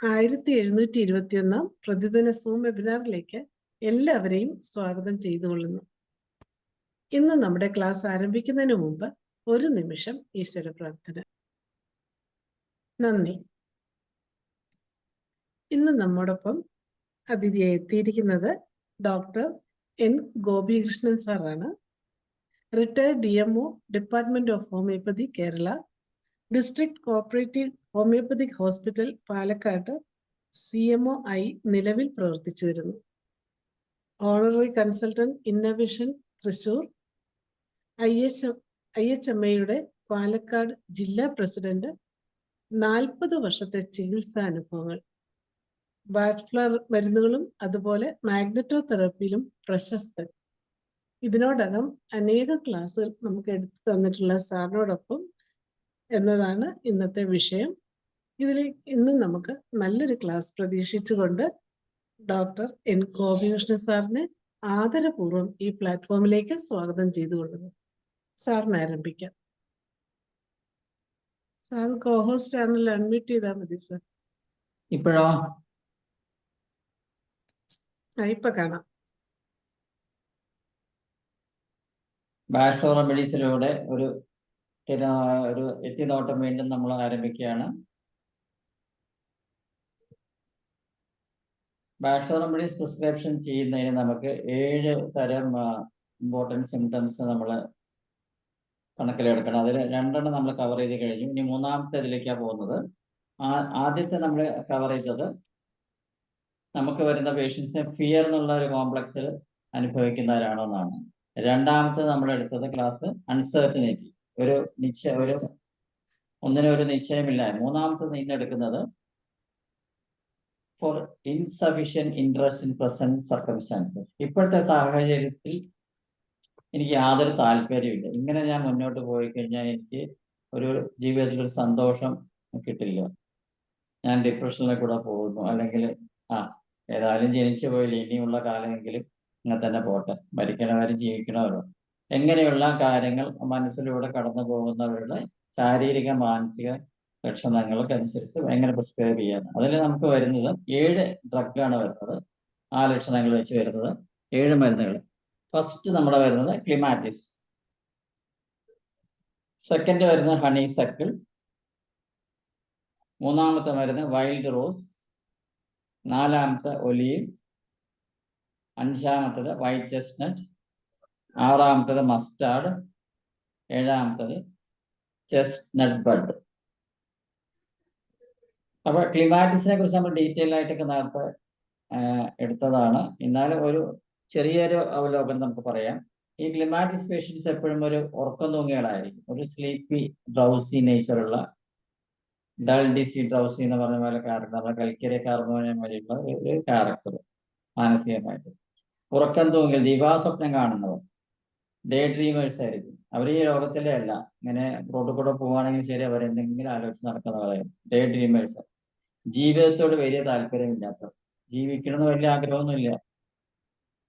1721 പ്രതിദിന സൂം വെബിനാറിലേക്ക് എല്ലാവരെയും സ്വാഗതം ചെയ്തുകൊള്ളുന്നു. ഇന്ന് നമ്മുടെ ക്ലാസ് ആരംഭിക്കുന്നതിന് മുമ്പ് ഒരു നിമിഷം ഈശ്വര പ്രാർത്ഥന. നന്ദി. ഇന്ന് നമ്മോടൊപ്പം അതിഥിയായി എത്തിയിരിക്കുന്നത് ഡോക്ടർ എൻ ഗോപികൃഷ്ണൻ സാറാണ്. Retired DMO, department of homeopathy, Kerala, district cooperative homeopathic hospital, Palakkad CMO ആയി നിലവിൽ പ്രവർത്തിച്ചു വരുന്നു. ഓണററി കൺസൾട്ടന്റ് ഇന്നോവേഷൻ, തൃശൂർ, IHMAയുടെ പാലക്കാട് ജില്ലാ പ്രസിഡന്റ്, 40 വർഷത്തെ ചികിത്സാ അനുഭവങ്ങൾ, ബാച്ച്ലർ മരുന്നുകളും അതുപോലെ മാഗ്നറ്റോ തെറാപ്പിയിലും പ്രശസ്തൻ. ഇതിനോടകം അനേക ക്ലാസ്സുകൾ നമുക്ക് എടുത്തു തന്നിട്ടുള്ള സാറിനോടൊപ്പം എന്നതാണ് ഇന്നത്തെ വിഷയം. ഇന്ന് നമുക്ക് നല്ലൊരു ക്ലാസ് പ്രതീക്ഷിച്ചുകൊണ്ട് ഡോക്ടർ എൻ ഗോപികൃഷ്ണൻ സാറിനെ ആദരപൂർവ്വം ഈ പ്ലാറ്റ്ഫോമിലേക്ക് സ്വാഗതം ചെയ്തുകൊള്ളുന്നു. സാറിന് ആരംഭിക്കാം. സാർ കോഹോസ്റ്റ് ആണല്ലോ, അൺമ്യൂട്ട് ചെയ്താൽ മതി സാർ. ഇപ്പോഴോ? ഇപ്പൊ കാണാം. ബാഷ്ലർ റെമഡീസിലൂടെ ഒരു എത്തിനോട്ടം വീണ്ടും നമ്മൾ ആരംഭിക്കുകയാണ്. ബാഷ്ലർ റെമഡീസ് പ്രിസ്ക്രിപ്ഷൻ ചെയ്യുന്നതിന് നമുക്ക് 7 തരം ഇമ്പോർട്ടൻറ്റ് സിംറ്റംസ് നമ്മൾ കണക്കിലെടുക്കണം. അതിൽ 2 നമ്മൾ കവർ ചെയ്ത് കഴിഞ്ഞു. ഇനി 3ാമത്തെ ഇതിലേക്കാണ് പോകുന്നത്. ആദ്യത്തെ നമ്മൾ കവർ ചെയ്തത് നമുക്ക് വരുന്ന പേഷ്യൻസിന് ഫിയർ എന്നുള്ള ഒരു കോംപ്ലക്സിൽ അനുഭവിക്കുന്നവരാണോ എന്നാണ്. 2ാമത്തെ നമ്മൾ എടുത്തത് ക്ലാസ് അൺസർട്ടനിറ്റി, ഒന്നിനൊരു നിശ്ചയമില്ല. 3ാമത്തെ ഇന്നെടുക്കുന്നത് four insufficient interest in present circumstances. ഇപ്പോഴത്തെ സാഹചര്യത്തിൽ എനിക്ക് യാതൊരു താല്പര്യമില്ല, ഇങ്ങനെ ഞാൻ മുന്നോട്ട് പോയി കഴിഞ്ഞാൽ എനിക്ക് ഒരു ജീവിതത്തിൽ ഒരു സന്തോഷം കിട്ടില്ല, ഞാൻ ഡിപ്രഷനിലേക്ക് കൂടെ പോകുന്നു, അല്ലെങ്കിൽ ഏതായാലും ജനിച്ചു പോയില്ല, ഇനിയുള്ള കാലമെങ്കിലും ഇങ്ങനെ തന്നെ പോട്ടെ, മരിക്കണവരും ജീവിക്കണവരോ, എങ്ങനെയുള്ള കാര്യങ്ങൾ മനസ്സിലൂടെ കടന്നു പോകുന്നവരുടെ ശാരീരിക മാനസിക ലക്ഷണങ്ങൾക്കനുസരിച്ച് എങ്ങനെ പ്രിസ്ക്രൈബ് ചെയ്യാൻ. അതിൽ നമുക്ക് വരുന്നത് 7 ഡ്രഗാണ് വരുന്നത്. ആ ലക്ഷണങ്ങൾ വെച്ച് വരുന്നത് 7 മരുന്നുകൾ. ഫസ്റ്റ് നമ്മുടെ വരുന്നത് ക്ലിമാറ്റിസ്, സെക്കൻഡ് വരുന്നത് ഹണിസക്കിൾ, 3ാമത്തെ മരുന്ന് വൈൽഡ് റോസ്, 4ാമത്തെ ഒലീവ്, 5ാമത്തത് വൈറ്റ് ചെസ്റ്റ്നട്ട്, 6ാമത്തത് മസ്റ്റാർഡ്, 7ാമത്തത് ചെസ്റ്റ്നട്ട് ബഡ്. അപ്പോൾ ക്ലിമാറ്റിസിനെ കുറിച്ച് നമ്മൾ ഡീറ്റെയിൽ ആയിട്ടൊക്കെ നേരത്തെ എടുത്തതാണ്. എന്നാലും ഒരു ചെറിയൊരു അവലോകനം നമുക്ക് പറയാം. ഈ ക്ലിമാറ്റിസ് പേഷ്യൻസ് എപ്പോഴും ഒരു ഉറക്കം തൂങ്ങികളായിരിക്കും, ഒരു സ്ലീപ്പി ഡ്രൗസി നേച്ചറുള്ള, ഡൾ ഡിസി ഡ്രൗസി എന്ന് പറഞ്ഞ പോലെ ക്യാരക്ടർ, നമ്മുടെ കൽക്കരി കാർബോണിയം വരെയുള്ള ഒരു ക്യാരക്ടർ. മാനസികമായിട്ട് ഉറക്കം തൂങ്ങൽ, ദിവാസ്വപ്നം കാണുന്നവർ, ഡേ ഡ്രീമേഴ്സ് ആയിരിക്കും. അവർ ഈ ലോകത്തിലെ അല്ല, ഇങ്ങനെ റോഡിൽ കൂടെ പോവുകയാണെങ്കിൽ ശരി, അവരെന്തെങ്കിലും ആലോചിച്ച് നടക്കുന്നവരായിരിക്കും ഡേ ഡ്രീമേഴ്സ്. ജീവിതത്തോട് വലിയ താല്പര്യമില്ലാത്തവർ, ജീവിക്കണമെന്ന് വലിയ ആഗ്രഹമൊന്നുമില്ല,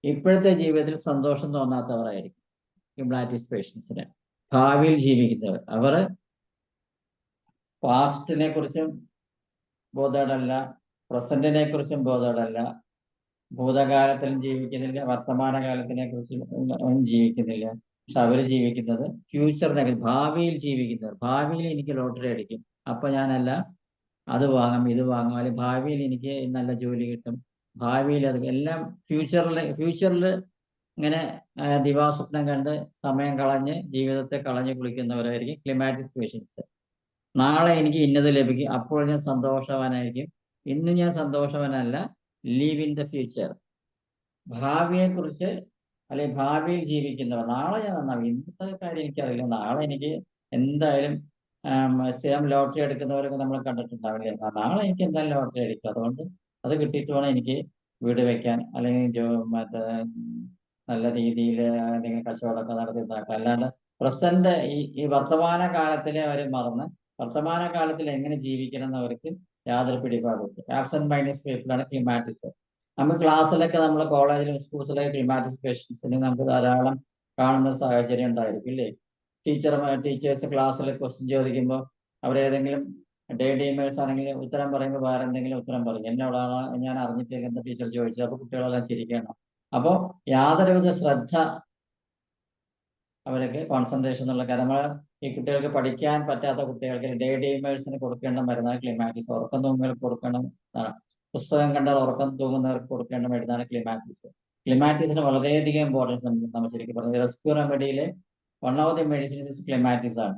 ഇപ്പോഴത്തെ ജീവിതത്തിൽ സന്തോഷം തോന്നാത്തവരായിരിക്കും ക്ലിമാറ്റിസ് പേഷ്യൻസിന്. ഭാവിയിൽ ജീവിക്കുന്നവർ, അവർ പാസ്റ്റിനെ കുറിച്ചും ബോധവടല്ല, പ്രസന്റിനെ കുറിച്ചും ബോധവടല്ല, ഭൂതകാലത്തിലും ജീവിക്കുന്നില്ല, വർത്തമാനകാലത്തിനെ കുറിച്ചും ജീവിക്കുന്നില്ല. പക്ഷെ അവർ ജീവിക്കുന്നത് ഫ്യൂച്ചറിനെ, ഭാവിയിൽ ജീവിക്കുന്നവർ. ഭാവിയിൽ എനിക്ക് ലോട്ടറി അടിക്കും, അപ്പൊ ഞാനല്ല അത് വാങ്ങും ഇത് വാങ്ങും, അല്ലെങ്കിൽ ഭാവിയിൽ എനിക്ക് നല്ല ജോലി കിട്ടും, ഭാവിയിൽ അത് എല്ലാം ഫ്യൂച്ചറിൽ ഇങ്ങനെ ദിവാസ്വപ്നം കണ്ട് സമയം കളഞ്ഞ് ജീവിതത്തെ കളഞ്ഞു കുളിക്കുന്നവരായിരിക്കും ക്ലിമാറ്റിസ് പേഷ്യൻസ്. നാളെ എനിക്ക് ഇന്നത് ലഭിക്കും, അപ്പോൾ ഞാൻ സന്തോഷവാനായിരിക്കും. ഇന്ന് ഞാൻ സന്തോഷവാനല്ല, ലീവ് ഇൻ ദ ഫ്യൂച്ചർ. ഭാവിയെക്കുറിച്ച് അല്ലെങ്കിൽ ഭാവിയിൽ ജീവിക്കുന്നവർ, നാളെ ഞാൻ നന്നാവും, ഇന്നത്തെ കാര്യം എനിക്കറിയില്ല, നാളെ എനിക്ക് എന്തായാലും സ്ഥിരം ലോട്ടറി എടുക്കുന്നവരൊക്കെ നമ്മൾ കണ്ടിട്ടുണ്ടാവില്ലേ, നാളെ എനിക്ക് എന്തായാലും ലോട്ടറി അടിക്കും, അതുകൊണ്ട് അത് കിട്ടിയിട്ട് വേണം എനിക്ക് വീട് വെക്കാൻ, അല്ലെങ്കിൽ മറ്റേ നല്ല രീതിയിൽ എന്തെങ്കിലും കച്ചവടമൊക്കെ നടത്തി ഉണ്ടാക്കാം. അല്ലാണ്ട് പ്രസന്റ് ഈ വർത്തമാന കാലത്തിലെ അവർ മറന്ന് വർത്തമാന കാലത്തിൽ എങ്ങനെ ജീവിക്കണം എന്ന് അവർക്ക് യാതൊരു പിടിപാടില്ല. Absent minds പീപ്പിളാണ് ക്ലിമാറ്റിസ്. നമ്മൾ ക്ലാസ്സിലൊക്കെ, നമ്മൾ കോളേജിലും സ്കൂൾസിലൊക്കെ ക്ലിമാറ്റിസ് പേഷ്യൻസിനെ നമുക്ക് ധാരാളം കാണുന്ന സാഹചര്യം ഉണ്ടായിരിക്കും ഇല്ലേ? ടീച്ചേഴ്സ് ക്ലാസ്സിൽ ക്വസ്റ്റ്യൻ ചോദിക്കുമ്പോൾ അവരേതെങ്കിലും ഡേ ഡ്രീമേഴ്സ് ആണെങ്കിൽ ഉത്തരം പറയുമ്പോൾ വേറെ എന്തെങ്കിലും ഉത്തരം പറയും. എന്നോടാണ് ഞാൻ അറിഞ്ഞിട്ടില്ല എന്ന് ടീച്ചർ ചോദിച്ചു. അപ്പൊ കുട്ടികളെല്ലാം ചിരിക്കണം. അപ്പോൾ യാതൊരുവിധ ശ്രദ്ധ അവർക്ക് കോൺസെൻട്രേഷൻ എന്നുള്ള കാര്യം. നമ്മൾ ഈ കുട്ടികൾക്ക് പഠിക്കാൻ പറ്റാത്ത കുട്ടികൾക്ക് ഡേ ഡ്രീമേഴ്സിന് കൊടുക്കേണ്ട മരുന്നാണ് ക്ലിമാറ്റിസ്. ഉറക്കം തൂങ്ങുന്നവർക്ക് കൊടുക്കണം. പുസ്തകം കണ്ടാൽ ഉറക്കം തൂങ്ങുന്നവർക്ക് കൊടുക്കേണ്ട മരുന്നാണ് ക്ലിമാറ്റിസ്. ക്ലിമാറ്റിസിന് വളരെയധികം ഇമ്പോർട്ടൻസ് നമ്മൾ ശരിക്കും പറഞ്ഞത്. റെസ്ക്യൂ റെമഡിയിലെ one of the medicines clematis ആണ്.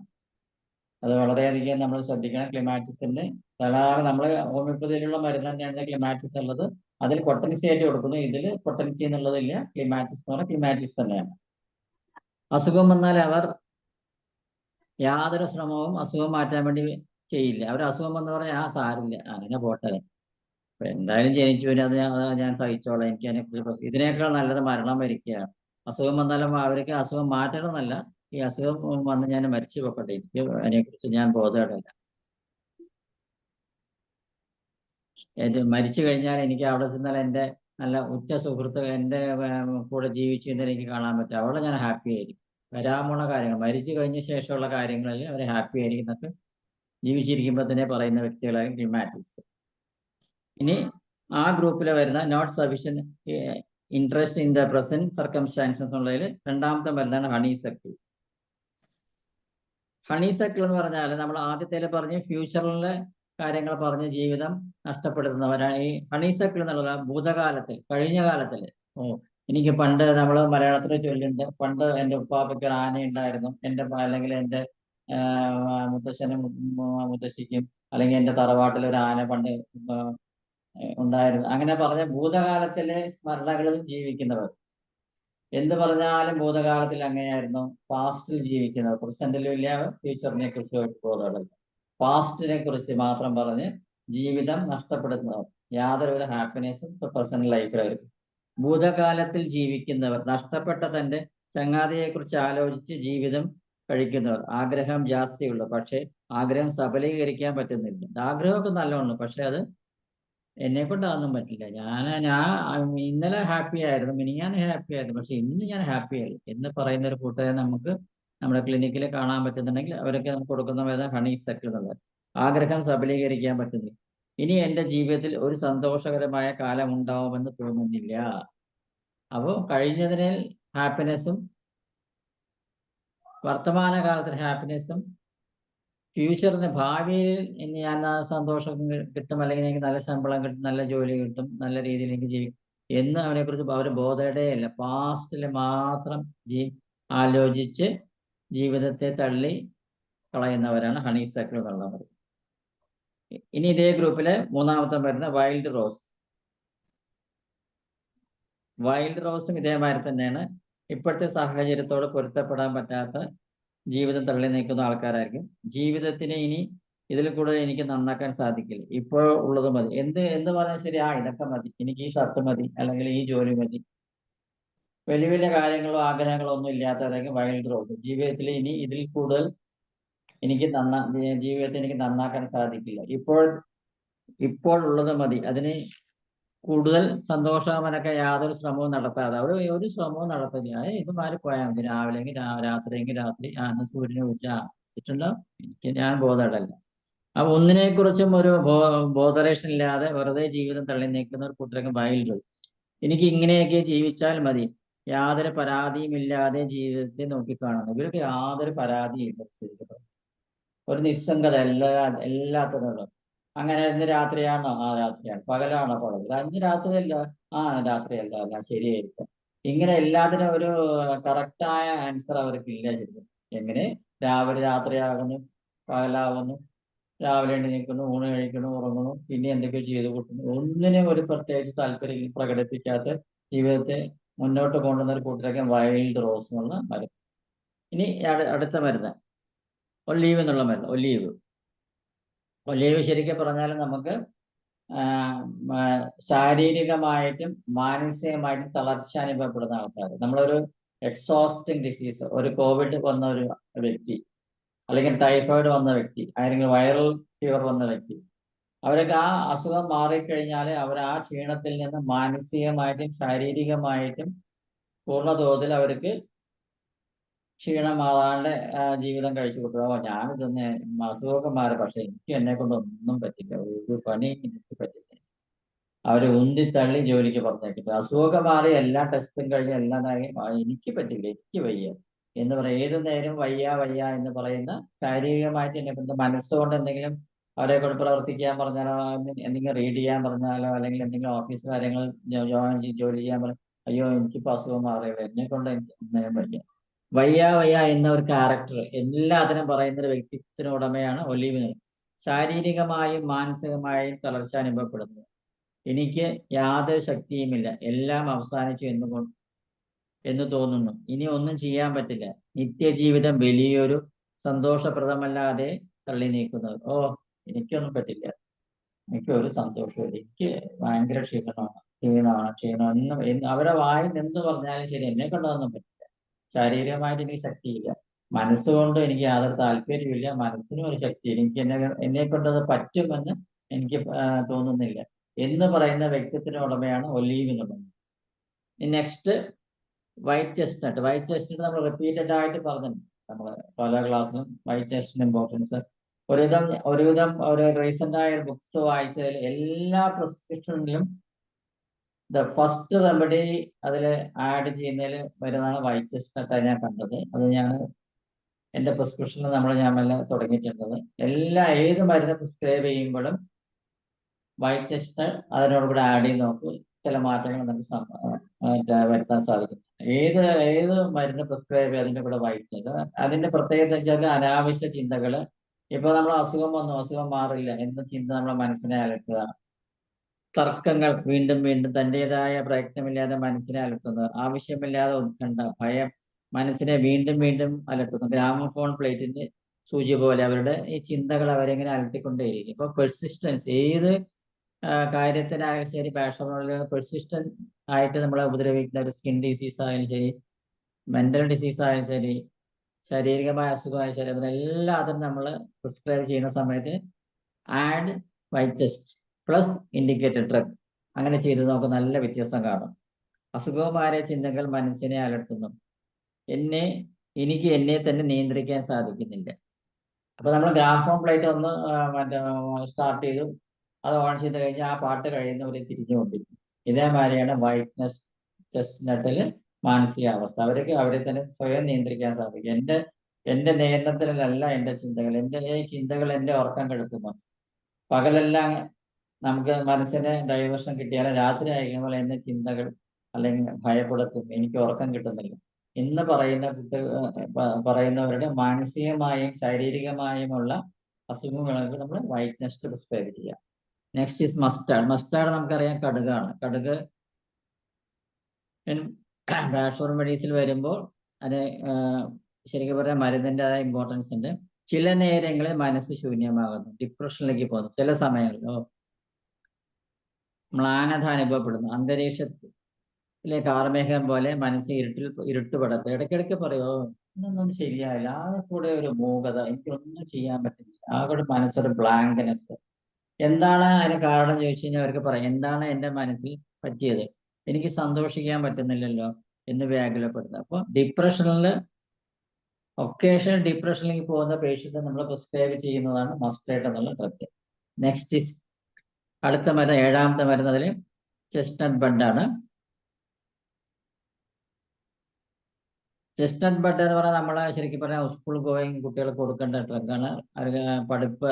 അത് വളരെയധികം നമ്മൾ ശ്രദ്ധിക്കണം. ക്ലിമാറ്റിസിന് ധാരാളം നമ്മൾ ഹോമിയോപ്പതിയിലുള്ള മരുന്ന് തന്നെയാണ് ക്ലിമാറ്റിസ് ഉള്ളത്. അതിൽ പൊട്ടൻസി ആയിട്ട് കൊടുക്കുന്നു. ഇതിൽ പൊട്ടൻസി എന്നുള്ളതില്ല. ക്ലിമാറ്റിസ് എന്ന് പറഞ്ഞാൽ ക്ലിമാറ്റിസ് തന്നെയാണ്. അസുഖം വന്നാൽ അവർ യാതൊരു ശ്രമവും അസുഖം മാറ്റാൻ വേണ്ടി ചെയ്യില്ല. അവർ അസുഖം വന്ന് പറഞ്ഞാൽ സാരില്ല, അങ്ങനെ പോട്ടെ, അപ്പൊ എന്തായാലും ജനിച്ചു വരും, അത് ഞാൻ സഹിച്ചോളാം, എനിക്ക് അതിനെക്കുറിച്ച് ഇതിനേക്കാൾ നല്ലത് മരണം വരിക്കുകയാണ്. അസുഖം വന്നാലും അവർക്ക് അസുഖം മാറ്റണമെന്നല്ല, ഈ അസുഖം വന്ന് ഞാൻ മരിച്ചു പോക്കട്ടെ, എനിക്ക് അതിനെക്കുറിച്ച് ഞാൻ ബോധമില്ല. മരിച്ചു കഴിഞ്ഞാൽ എനിക്ക് അവിടെ ചെന്നാൽ എൻ്റെ നല്ല ഉറ്റ സുഹൃത്ത് എൻ്റെ കൂടെ ജീവിച്ചിരുന്ന് എനിക്ക് കാണാൻ പറ്റും, അവിടെ ഞാൻ ഹാപ്പി ആയിരിക്കും. വരാമുള്ള കാര്യങ്ങൾ, മരിച്ചു കഴിഞ്ഞ ശേഷമുള്ള കാര്യങ്ങളിൽ അവർ ഹാപ്പി ആയിരിക്കും എന്നൊക്കെ ജീവിച്ചിരിക്കുമ്പോൾ തന്നെ പറയുന്ന വ്യക്തികളായിരിക്കും ക്ലിമാറ്റിക്സ്. ഇനി ആ ഗ്രൂപ്പിൽ വരുന്ന not sufficient interest in the present circumstances എന്നുള്ളതിൽ രണ്ടാമത്തെ മരുന്നാണ് ഹണി സർക്കിൾ. ഹണി സർക്കിൾ എന്ന് പറഞ്ഞാൽ നമ്മൾ ആദ്യത്തേൽ പറഞ്ഞ് ഫ്യൂച്ചറിലെ കാര്യങ്ങൾ പറഞ്ഞ് ജീവിതം നഷ്ടപ്പെടുത്തുന്നവരാണ്. ഈ ഹണി സർക്കിൾ എന്നുള്ളത് ഭൂതകാലത്തിൽ, കഴിഞ്ഞ കാലത്തിൽ, എനിക്ക് പണ്ട് നമ്മൾ മലയാളത്തിൽ ചൊല്ലുന്നുണ്ട്, പണ്ട് എൻ്റെ ഉപ്പാപ്പയ്ക്ക് ഒരു ആന ഉണ്ടായിരുന്നു, എൻ്റെ അല്ലെങ്കിൽ എൻ്റെ മുത്തശ്ശനും മുത്തശ്ശിക്കും അല്ലെങ്കിൽ എൻ്റെ തറവാട്ടിൽ ഒരു ആന പണ്ട് ഉണ്ടായിരുന്നു. അങ്ങനെ പറഞ്ഞ ഭൂതകാലത്തിലെ സ്മരണകളിൽ ജീവിക്കുന്നവർ. എന്ത് പറഞ്ഞാലും ഭൂതകാലത്തിൽ അങ്ങനെയായിരുന്നു, പാസ്റ്റിൽ ജീവിക്കുന്നവർ, പ്രസന്റിലും ഇല്ല, ഫ്യൂച്ചറിനെ കുറിച്ച് ബോധമില്ല, പാസ്റ്റിനെ കുറിച്ച് മാത്രം പറഞ്ഞ് ജീവിതം നഷ്ടപ്പെടുത്തുന്നവർ, യാതൊരുവിധ ഹാപ്പിനെസ്സും പ്രസന്റ് ലൈഫിലായിരിക്കും. ഭൂതകാലത്തിൽ ജീവിക്കുന്നവർ, നഷ്ടപ്പെട്ട തന്റെ ചങ്ങാതിയെ കുറിച്ച് ആലോചിച്ച് ജീവിതം കഴിക്കുന്നവർ, ആഗ്രഹം ജാസ്തിയുള്ളു പക്ഷെ ആഗ്രഹം സബലീകരിക്കാൻ പറ്റുന്നില്ല. ആഗ്രഹമൊക്കെ നല്ലോണം, പക്ഷെ അത് എന്നെ കൊണ്ട് അതൊന്നും പറ്റില്ല. ഞാൻ ഇന്നലെ ഹാപ്പി ആയിരുന്നു, മിനിഞ്ഞാന്ന് ഹാപ്പി ആയിരുന്നു, പക്ഷെ ഇന്ന് ഞാൻ ഹാപ്പി ആയി എന്ന് പറയുന്ന ഒരു കൂട്ടുകാരെ നമുക്ക് നമ്മുടെ ക്ലിനിക്കിൽ കാണാൻ പറ്റുന്നുണ്ടെങ്കിൽ അവരൊക്കെ നമുക്ക് കൊടുക്കുന്ന വേദന ഹണി സർക്കിൾ എന്നുള്ളത്. ആഗ്രഹം സബലീകരിക്കാൻ പറ്റുന്നില്ല, ഇനി എൻ്റെ ജീവിതത്തിൽ ഒരു സന്തോഷകരമായ കാലം ഉണ്ടാവുമെന്ന് തോന്നുന്നില്ല. അപ്പോൾ കഴിഞ്ഞതിന് ഹാപ്പിനെസ്സും വർത്തമാനകാലത്തിന് ഹാപ്പിനെസ്സും ഫ്യൂച്ചറിന് ഭാവിയിൽ ഇനി ഞാൻ സന്തോഷം കിട്ടും, അല്ലെങ്കിൽ എനിക്ക് നല്ല ശമ്പളം കിട്ടും, നല്ല ജോലി കിട്ടും, നല്ല രീതിയിൽ എനിക്ക് ജീവിക്കും എന്ന് അവനെക്കുറിച്ച് അവർ ബോധേടേയല്ല. പാസ്റ്റിൽ മാത്രം ആലോചിച്ച് ജീവിതത്തെ തള്ളി കളയുന്നവരാണ് ഹണി സർക്കിൾ എന്നുള്ളവർ. ഇനി ഇതേ ഗ്രൂപ്പിലെ മൂന്നാമത്തെ വരുന്ന വൈൽഡ് റോസ്. വൈൽഡ് റോസും ഇതേമാതിരി തന്നെയാണ്. ഇപ്പോഴത്തെ സാഹചര്യത്തോട് പൊരുത്തപ്പെടാൻ പറ്റാത്ത ജീവിതം തള്ളി നീക്കുന്ന ആൾക്കാരായിരിക്കും. ജീവിതത്തിന് ഇനി ഇതിൽ കൂടുതൽ എനിക്ക് നന്നാക്കാൻ സാധിക്കില്ല, ഇപ്പോൾ ഉള്ളത് മതി, എന്ത് പറഞ്ഞാൽ ശരി, ഇതൊക്കെ മതി, എനിക്ക് ഈ ഷർട്ട് മതി, അല്ലെങ്കിൽ ഈ ജോലി മതി, വലിയ വലിയ കാര്യങ്ങളോ ആഗ്രഹങ്ങളോ ഒന്നും ഇല്ലാത്തവരായിരിക്കും വൈൽഡ് റോസ്. ജീവിതത്തിൽ ഇനി ഇതിൽ കൂടുതൽ എനിക്ക് ജീവിതത്തെ എനിക്ക് നന്നാക്കാൻ സാധിക്കില്ല, ഇപ്പോൾ ഉള്ളത് മതി, അതിന് കൂടുതൽ സന്തോഷവാനൊക്കെ യാതൊരു ശ്രമവും നടത്താതെ, ഒരു ശ്രമവും നടത്തില്ല, ഇത് മാറി പോയാൽ മതി, രാവിലെങ്കിൽ രാത്രിയെങ്കിൽ രാത്രി, സൂര്യനെ വെച്ചിട്ടുണ്ടോ, ഞാൻ ബോധമല്ല. അപ്പൊ ഒന്നിനെക്കുറിച്ചും ഒരു ബോധറേഷൻ ഇല്ലാതെ വെറുതെ ജീവിതം തള്ളി നീക്കുന്ന ഒരു കൂട്ടരൊക്കെ വൈൽഡ്. എനിക്ക് ഇങ്ങനെയൊക്കെ ജീവിച്ചാൽ മതി, യാതൊരു പരാതിയും ഇല്ലാതെ ജീവിതത്തെ നോക്കിക്കാണുന്നു. ഇവർക്ക് യാതൊരു പരാതിയും ഇല്ല, ഒരു നിസ്സംഗത എല്ലാത്തിനും. അങ്ങനെ ഇന്ന് രാത്രിയാണോ, രാത്രിയാണ്, പകലാണോ, പകൽ, അന്ന് രാത്രിയല്ല, രാത്രിയല്ല, എല്ലാം ശരിയായിരിക്കും. ഇങ്ങനെ എല്ലാത്തിനും ഒരു കറക്റ്റായ ആൻസർ അവർക്ക് ഇല്ല. ശരിക്കും എങ്ങനെ രാവിലെ രാത്രിയാകുന്നു, പകലാകുന്നു, രാവിലെ എണീക്കുന്നു, ഊണ് കഴിക്കുന്നു, ഉറങ്ങുന്നു, പിന്നെ എന്തൊക്കെയോ ചെയ്തു കൂട്ടുന്നു, ഒന്നിനും ഒരു പ്രത്യേകിച്ച് താല്പര്യം പ്രകടിപ്പിക്കാത്ത ജീവിതത്തെ മുന്നോട്ട് കൊണ്ടുവന്ന ഒരു കൂട്ടരൊക്കെ വൈൽഡ് റോസ് എന്നുള്ള മരം. ഇനി അടുത്ത മരുന്ന് ഒലീവ് എന്നുള്ള മരുന്ന്. ഒലീവ് ശരിക്കും പറഞ്ഞാൽ നമുക്ക് ശാരീരികമായിട്ടും മാനസികമായിട്ടും തളർച്ച അനുഭവപ്പെടുന്ന ആൾക്കാർ, നമ്മളൊരു എക്സോസ്റ്റിംഗ് ഡിസീസ്, ഒരു കോവിഡ് വന്ന ഒരു വ്യക്തി, അല്ലെങ്കിൽ ടൈഫോയിഡ് വന്ന വ്യക്തി, അല്ലെങ്കിൽ വൈറൽ ഫീവർ വന്ന വ്യക്തി, അവരൊക്കെ ആ അസുഖം മാറിക്കഴിഞ്ഞാൽ അവർ ആ ക്ഷീണത്തിൽ നിന്ന് മാനസികമായിട്ടും ശാരീരികമായിട്ടും പൂർണ്ണതോതിൽ അവർക്ക് ക്ഷീണം മാറാണ്ട് ജീവിതം കഴിച്ചു കൂട്ടുക. ഞാനിതൊന്ന് അസുഖമൊക്കെ മാറി, പക്ഷെ എനിക്ക് എന്നെ കൊണ്ട് ഒന്നും പറ്റില്ല, ഒരു പണി എനിക്ക് പറ്റില്ല. അവരെ ഉന്തിത്തള്ളി ജോലിക്ക് പുറത്തേക്കിട്ടു. അസുഖമൊക്കെ മാറി എല്ലാ ടെസ്റ്റും കഴിഞ്ഞ് എല്ലാതായി എനിക്ക് പറ്റില്ല, എനിക്ക് വയ്യ എന്ന് പറയാം. ഏതു നേരം വയ്യ വയ്യ എന്ന് പറയുന്ന ശാരീരികമായിട്ട് എന്നെ കൊണ്ട്, മനസ്സുകൊണ്ട് എന്തെങ്കിലും അവരെ കൊണ്ട് പ്രവർത്തിക്കാൻ പറഞ്ഞാലോ, എന്തെങ്കിലും റീഡ് ചെയ്യാൻ പറഞ്ഞാലോ, അല്ലെങ്കിൽ എന്തെങ്കിലും ഓഫീസ് കാര്യങ്ങൾ ജോയിൻ ചെയ്ത് ജോലി ചെയ്യാൻ പറഞ്ഞാൽ, അയ്യോ എനിക്കിപ്പോൾ അസുഖം മാറിയത്, എന്നെ കൊണ്ട് ഒന്നിനും വയ്യ. വയ്യ വയ്യ എന്ന ഒരു ക്യാരക്ടർ എല്ലാത്തിനും പറയുന്ന ഒരു വ്യക്തിത്വത്തിന് ഉടമയാണ് ഒലീവിന്. ശാരീരികമായും മാനസികമായും തളർച്ച അനുഭവപ്പെടുന്നു. എനിക്ക് യാതൊരു ശക്തിയുമില്ല, എല്ലാം അവസാനിച്ചു എന്ന് തോന്നുന്നു, ഇനി ഒന്നും ചെയ്യാൻ പറ്റില്ല. നിത്യജീവിതം വലിയൊരു സന്തോഷപ്രദമല്ലാതെ തള്ളി നീക്കുന്നത്. ഓ, എനിക്കൊന്നും പറ്റില്ല, എനിക്ക് ഒരു സന്തോഷമില്ല, എനിക്ക് ഭയങ്കര ക്ഷീണമാണ്. അവരെ വായിൽ എന്ത് പറഞ്ഞാലും ശരി, എന്നെ കൊണ്ടൊന്നും പറ്റില്ല. ശാരീരികമായിട്ട് എനിക്ക് ശക്തിയില്ല, മനസ്സുകൊണ്ട് എനിക്ക് യാതൊരു താല്പര്യമില്ല, മനസ്സിനും ഒരു ശക്തിയില്ല, എനിക്ക് എന്നെ കൊണ്ടത് പറ്റുമെന്ന് എനിക്ക് തോന്നുന്നില്ല എന്ന് പറയുന്ന വ്യക്തിത്വത്തിന് ഉടമയാണ് ഒലീവിനുള്ളത്. Next, white chestnut. White chestnut നമ്മൾ റിപ്പീറ്റഡ് ആയിട്ട് പറഞ്ഞിട്ടുണ്ട് നമ്മൾ പല ക്ലാസ്സിലും. വൈറ്റ് ചെസ്റ്റിന്റെ ഇമ്പോർട്ടൻസ് ഒരുവിധം ഒരു റീസെന്റ് ആയ ബുക്സ് വായിച്ചതിൽ എല്ലാ പ്രിസ്ക്രിപ്ഷനിലും ദ ഫസ്റ്റ് റെമഡി അതിൽ ആഡ് ചെയ്യുന്നതിൽ വരുന്നതാണ് വൈറ്റ് ചെസ്റ്റ്നട്ട്. ഞാൻ കണ്ടത് അത് ഞാൻ എൻ്റെ പ്രിസ്ക്രിപ്ഷനിൽ ഞാൻ മെല്ലെ തുടങ്ങിയിട്ടുള്ളത്. ഏത് മരുന്ന് പ്രിസ്ക്രൈബ് ചെയ്യുമ്പോഴും വൈറ്റ് ചെസ്റ്റ്നട്ട് അതിനോട് കൂടെ ആഡ് ചെയ്ത് നോക്കൂ, ചില മാറ്റങ്ങൾ നമുക്ക് വരുത്താൻ സാധിക്കും. ഏത് മരുന്ന് പ്രിസ്ക്രൈബ് ചെയ്യുക അതിന്റെ കൂടെ വൈറ്റ് ചെസ്റ്റ്നട്ട്. അതിന്റെ പ്രത്യേകത വെച്ചാൽ അനാവശ്യ ചിന്തകൾ. ഇപ്പൊ നമ്മൾ അസുഖം വന്നു, അസുഖം മാറില്ല എന്ന ചിന്ത നമ്മളെ മനസ്സിനെ അലട്ടുക. തർക്കങ്ങൾ വീണ്ടും വീണ്ടും തൻ്റെതായ പ്രയത്നമില്ലാതെ മനസ്സിനെ അലട്ടുന്നത്. ആവശ്യമില്ലാതെ ഉത്കണ്ഠ, ഭയം മനസ്സിനെ വീണ്ടും വീണ്ടും അലട്ടുന്നു. ഗ്രാമഫോൺ പ്ലേറ്റിന്റെ സൂചി പോലെ അവരുടെ ഈ ചിന്തകൾ അവരെങ്ങനെ അലട്ടിക്കൊണ്ടേയിരിക്കും. ഇപ്പൊ പെർസിസ്റ്റൻസ്, ഏത് കാര്യത്തിനായാലും ശരി, പാഷനുള്ള പെർസിസ്റ്റന്റ് ആയിട്ട് നമ്മളെ ഉപദ്രവിക്കുന്ന ഒരു സ്കിൻ ഡിസീസ് ആയാലും ശരി, മെന്റൽ ഡിസീസ് ആയാലും ശരി, ശാരീരികമായ അസുഖമായാലും ശരി, അതിനെല്ലാത്തിനും നമ്മൾ പ്രിസ്ക്രൈബ് ചെയ്യുന്ന സമയത്ത് add white chest plus indicated drug അങ്ങനെ ചെയ്ത് നമുക്ക് നല്ല വ്യത്യാസം കാണും. അസുഖമായ ചിന്തകൾ മനസ്സിനെ അലട്ടുന്നു. എനിക്ക് എന്നെ തന്നെ നിയന്ത്രിക്കാൻ സാധിക്കുന്നില്ല. അപ്പൊ നമ്മൾ ഗ്രാമഫോൺ പ്ലേറ്റ് ഒന്ന് സ്റ്റാർട്ട് ചെയ്തു, അത് ഓൺ ചെയ്ത് കഴിഞ്ഞാൽ ആ പാട്ട് കഴിയുന്നവരെ തിരിഞ്ഞുകൊണ്ടിരിക്കും. ഇതേമാതിരിയാണ് വൈറ്റ്നസ് ചെസ്റ്റ്നട്ടിൽ മാനസികാവസ്ഥ. അവർക്ക് അവരെ തന്നെ സ്വയം നിയന്ത്രിക്കാൻ സാധിക്കും. എന്റെ നിയന്ത്രണത്തിലല്ല എന്റെ ചിന്തകൾ. ഈ ചിന്തകൾ എന്റെ ഉറക്കം കെടുത്തുന്നു. പകലെല്ലാം നമുക്ക് മനസ്സിന് ഡൈവേർഷൻ കിട്ടിയാൽ രാത്രി ആയിരിക്കുമ്പോൾ എന്റെ ചിന്തകൾ അല്ലെങ്കിൽ ഭയപ്പെടുത്തും, എനിക്ക് ഉറക്കം കിട്ടുന്നില്ല എന്ന് പറയുന്നവരുടെ മാനസികമായും ശാരീരികമായുമുള്ള അസുഖങ്ങൾക്ക് നമ്മൾ വൈറ്റ് ചെസ്റ്റ് പ്രിസ്ക്രൈബ് ചെയ്യാം. Next is mustard. മസ്റ്റാർഡ് നമുക്കറിയാം കടുകാണ്. കടുക് ബാഷോർ മെഡീസിൽ വരുമ്പോൾ അത് ശരിക്കും പറഞ്ഞാൽ മരുന്നിൻ്റെതായ ഇമ്പോർട്ടൻസ് ഉണ്ട്. ചില നേരങ്ങളിൽ മനസ്സ് ശൂന്യമാകുന്നു, ഡിപ്രഷനിലേക്ക് പോകുന്നു, ചില സമയങ്ങളിൽ മ്ലാനത അനുഭവപ്പെടുന്നു, അന്തരീക്ഷത്തിലെ കാർമേഘം പോലെ മനസ്സ് ഇരുട്ടുപടത്ത്. ഇടയ്ക്കിടയ്ക്ക് പറയോ ഇതൊന്നും ശരിയായില്ല, ആകെ കൂടെ ഒരു മൂകത, എനിക്കൊന്നും ചെയ്യാൻ പറ്റില്ല, ആകെ മനസ്സൊരു ബ്ലാങ്ക്നെസ്. എന്താണ് അതിന് കാരണം ചോദിച്ചു കഴിഞ്ഞാൽ അവർക്ക് പറയാം, എന്താണ് എൻ്റെ മനസ്സിൽ പറ്റിയത്, എനിക്ക് സന്തോഷിക്കാൻ പറ്റുന്നില്ലല്ലോ എന്ന് വ്യാകുലപ്പെടുത്തുക. അപ്പോൾ ഒക്കേഷണൽ ഡിപ്രഷനിലേക്ക് പോകുന്ന പേഷ്യന്റ് നമ്മൾ പ്രിസ്ക്രൈബ് ചെയ്യുന്നതാണ് മസ്റ്റാർഡ് എന്നുള്ള ഡ്രഗ്. നെക്സ്റ്റ് ഇസ് അടുത്ത മരുന്ന്, ഏഴാമത്തെ മരുന്ന് അതിൽ ചെസ്റ്റ്നട്ട് ബഡാണ്. ചെസ്റ്റ്നട്ട് ബഡ് എന്ന് പറഞ്ഞാൽ നമ്മളെ ശരിക്കും പറഞ്ഞാൽ സ്കൂൾ ഗോയിങ് കുട്ടികൾക്ക് കൊടുക്കേണ്ട ഡ്രഗാണ്. അവർക്ക് പഠിപ്പ്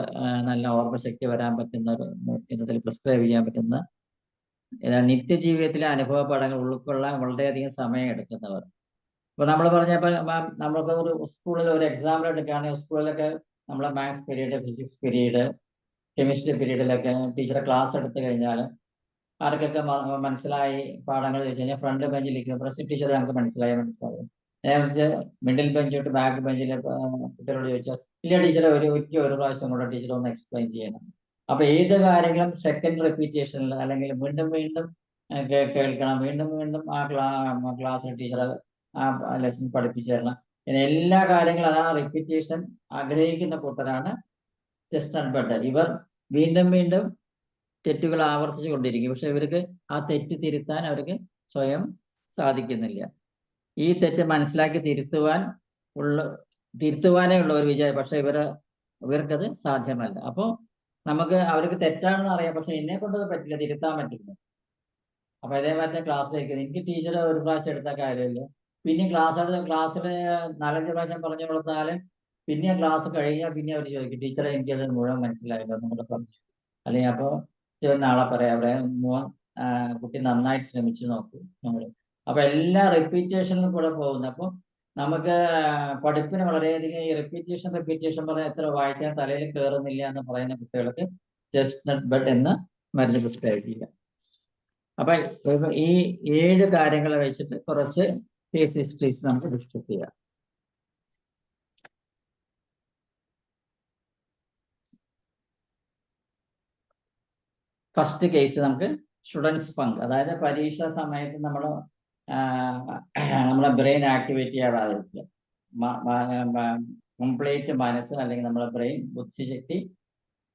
നല്ല ഓർമ്മശക്തി വരാൻ പറ്റുന്ന ഒരു ഇതിൽ പ്രിസ്ക്രൈബ് ചെയ്യാൻ പറ്റുന്ന, നിത്യജീവിതത്തിലെ അനുഭവപാഠങ്ങൾ ഉൾക്കൊള്ളാൻ വളരെയധികം സമയം എടുക്കുന്നവർ. ഇപ്പൊ നമ്മൾ പറഞ്ഞപ്പോ നമ്മളിപ്പോ ഒരു സ്കൂളിൽ ഒരു എക്സാമ്പിൾ എടുക്കുകയാണെങ്കിൽ, സ്കൂളിലൊക്കെ നമ്മളെ maths period, physics period, chemistry പീരീഡിലൊക്കെ ടീച്ചറെ ക്ലാസ് എടുത്തു കഴിഞ്ഞാൽ ആർക്കൊക്കെ മനസ്സിലായി പാഠങ്ങൾ ചോദിച്ചു കഴിഞ്ഞാൽ ഫ്രണ്ട് ബെഞ്ചിലേക്ക് പ്രസ് ടീച്ചർ നമുക്ക് മനസ്സിലാവും. നേരെ മിഡിൽ ബെഞ്ച് തൊട്ട് ബാക്ക് ബെഞ്ചിലെ കുട്ടികളോട് ചോദിച്ചാൽ ഇല്ല ടീച്ചറെ ഒരു പ്രാവശ്യം കൂടെ ടീച്ചർ ഒന്ന് എക്സ്പ്ലെയിൻ ചെയ്യണം. അപ്പൊ ഏത് കാര്യങ്ങളും സെക്കൻഡ് റിപ്പീറ്റേഷനിൽ അല്ലെങ്കിൽ വീണ്ടും വീണ്ടും കേൾക്കണം, വീണ്ടും വീണ്ടും ആ ക്ലാസ്സിൽ ടീച്ചർ ആ ലെസൺ പഠിപ്പിച്ചു തരണം. എല്ലാ കാര്യങ്ങളും ആ റിപ്പീറ്റേഷൻ ആഗ്രഹിക്കുന്ന കൂട്ടരാണ് ചെസ്റ്റ്നട്ട് ബഡ്. ഇവർ വീണ്ടും വീണ്ടും തെറ്റുകൾ ആവർത്തിച്ചു കൊണ്ടിരിക്കും, പക്ഷെ ഇവർക്ക് ആ തെറ്റ് തിരുത്താൻ അവർക്ക് സ്വയം സാധിക്കുന്നില്ല. ഈ തെറ്റ് മനസ്സിലാക്കി തിരുത്തുവാൻ തിരുത്തുവാനേ ഉള്ള ഒരു വിചാരം. പക്ഷെ ഇവർക്കത് സാധ്യമല്ല. അപ്പോൾ നമുക്ക് അവർക്ക് തെറ്റാണെന്ന് അറിയാം, പക്ഷെ എന്നെ കൊണ്ടത് പറ്റില്ല, തിരുത്താൻ പറ്റില്ല. അപ്പൊ ഇതേമാതിരി ക്ലാസ്സിലേക്ക് എനിക്ക് ടീച്ചർ ഒരു പ്രാവശ്യം എടുത്ത കാര്യമില്ല. പിന്നെ ക്ലാസ്സിൽ 4-5 പ്രാവശ്യം പറഞ്ഞു കൊടുത്താലും പിന്നെ ക്ലാസ് കഴിഞ്ഞാൽ പിന്നെ അവർ ചോദിക്കും, ടീച്ചറെ എനിക്കത് മുഴുവൻ മനസ്സിലായില്ലോ എന്നൂടെ പറഞ്ഞു. അല്ലെങ്കിൽ അപ്പോൾ നാളെ പറയാം, അവിടെ കുട്ടി നന്നായിട്ട് ശ്രമിച്ചു നോക്കൂ നമ്മൾ. അപ്പൊ എല്ലാ റിപ്പീറ്റേഷനിലും കൂടെ പോകുന്നു. അപ്പൊ നമുക്ക് പഠിപ്പിന് വളരെയധികം ഈ റിപ്പീറ്റേഷൻ പറഞ്ഞാൽ എത്ര വായിച്ചാൽ തലയിൽ കയറുന്നില്ല എന്ന് പറയുന്ന കുട്ടികൾക്ക് ചെസ്റ്റ്നട്ട് ബെഡ് എന്ന് മരുന്ന് പ്രത്യേകില്ല. അപ്പൊ ഈ 7 കാര്യങ്ങൾ വെച്ചിട്ട് കുറച്ച് കേസ് ഹിസ്റ്ററീസ് നമുക്ക് ഡിസ്കസ് ചെയ്യാം. ഫസ്റ്റ് കേസ് നമുക്ക് സ്റ്റുഡൻസ് ഫങ്ക്, അതായത് പരീക്ഷാ സമയത്ത് നമ്മളെ ബ്രെയിൻ ആക്ടിവേറ്റ് ചെയ്യാതിരിക്കുക. കംപ്ലീറ്റ് മനസ്സ് അല്ലെങ്കിൽ നമ്മുടെ ബ്രെയിൻ ബുദ്ധിശക്തി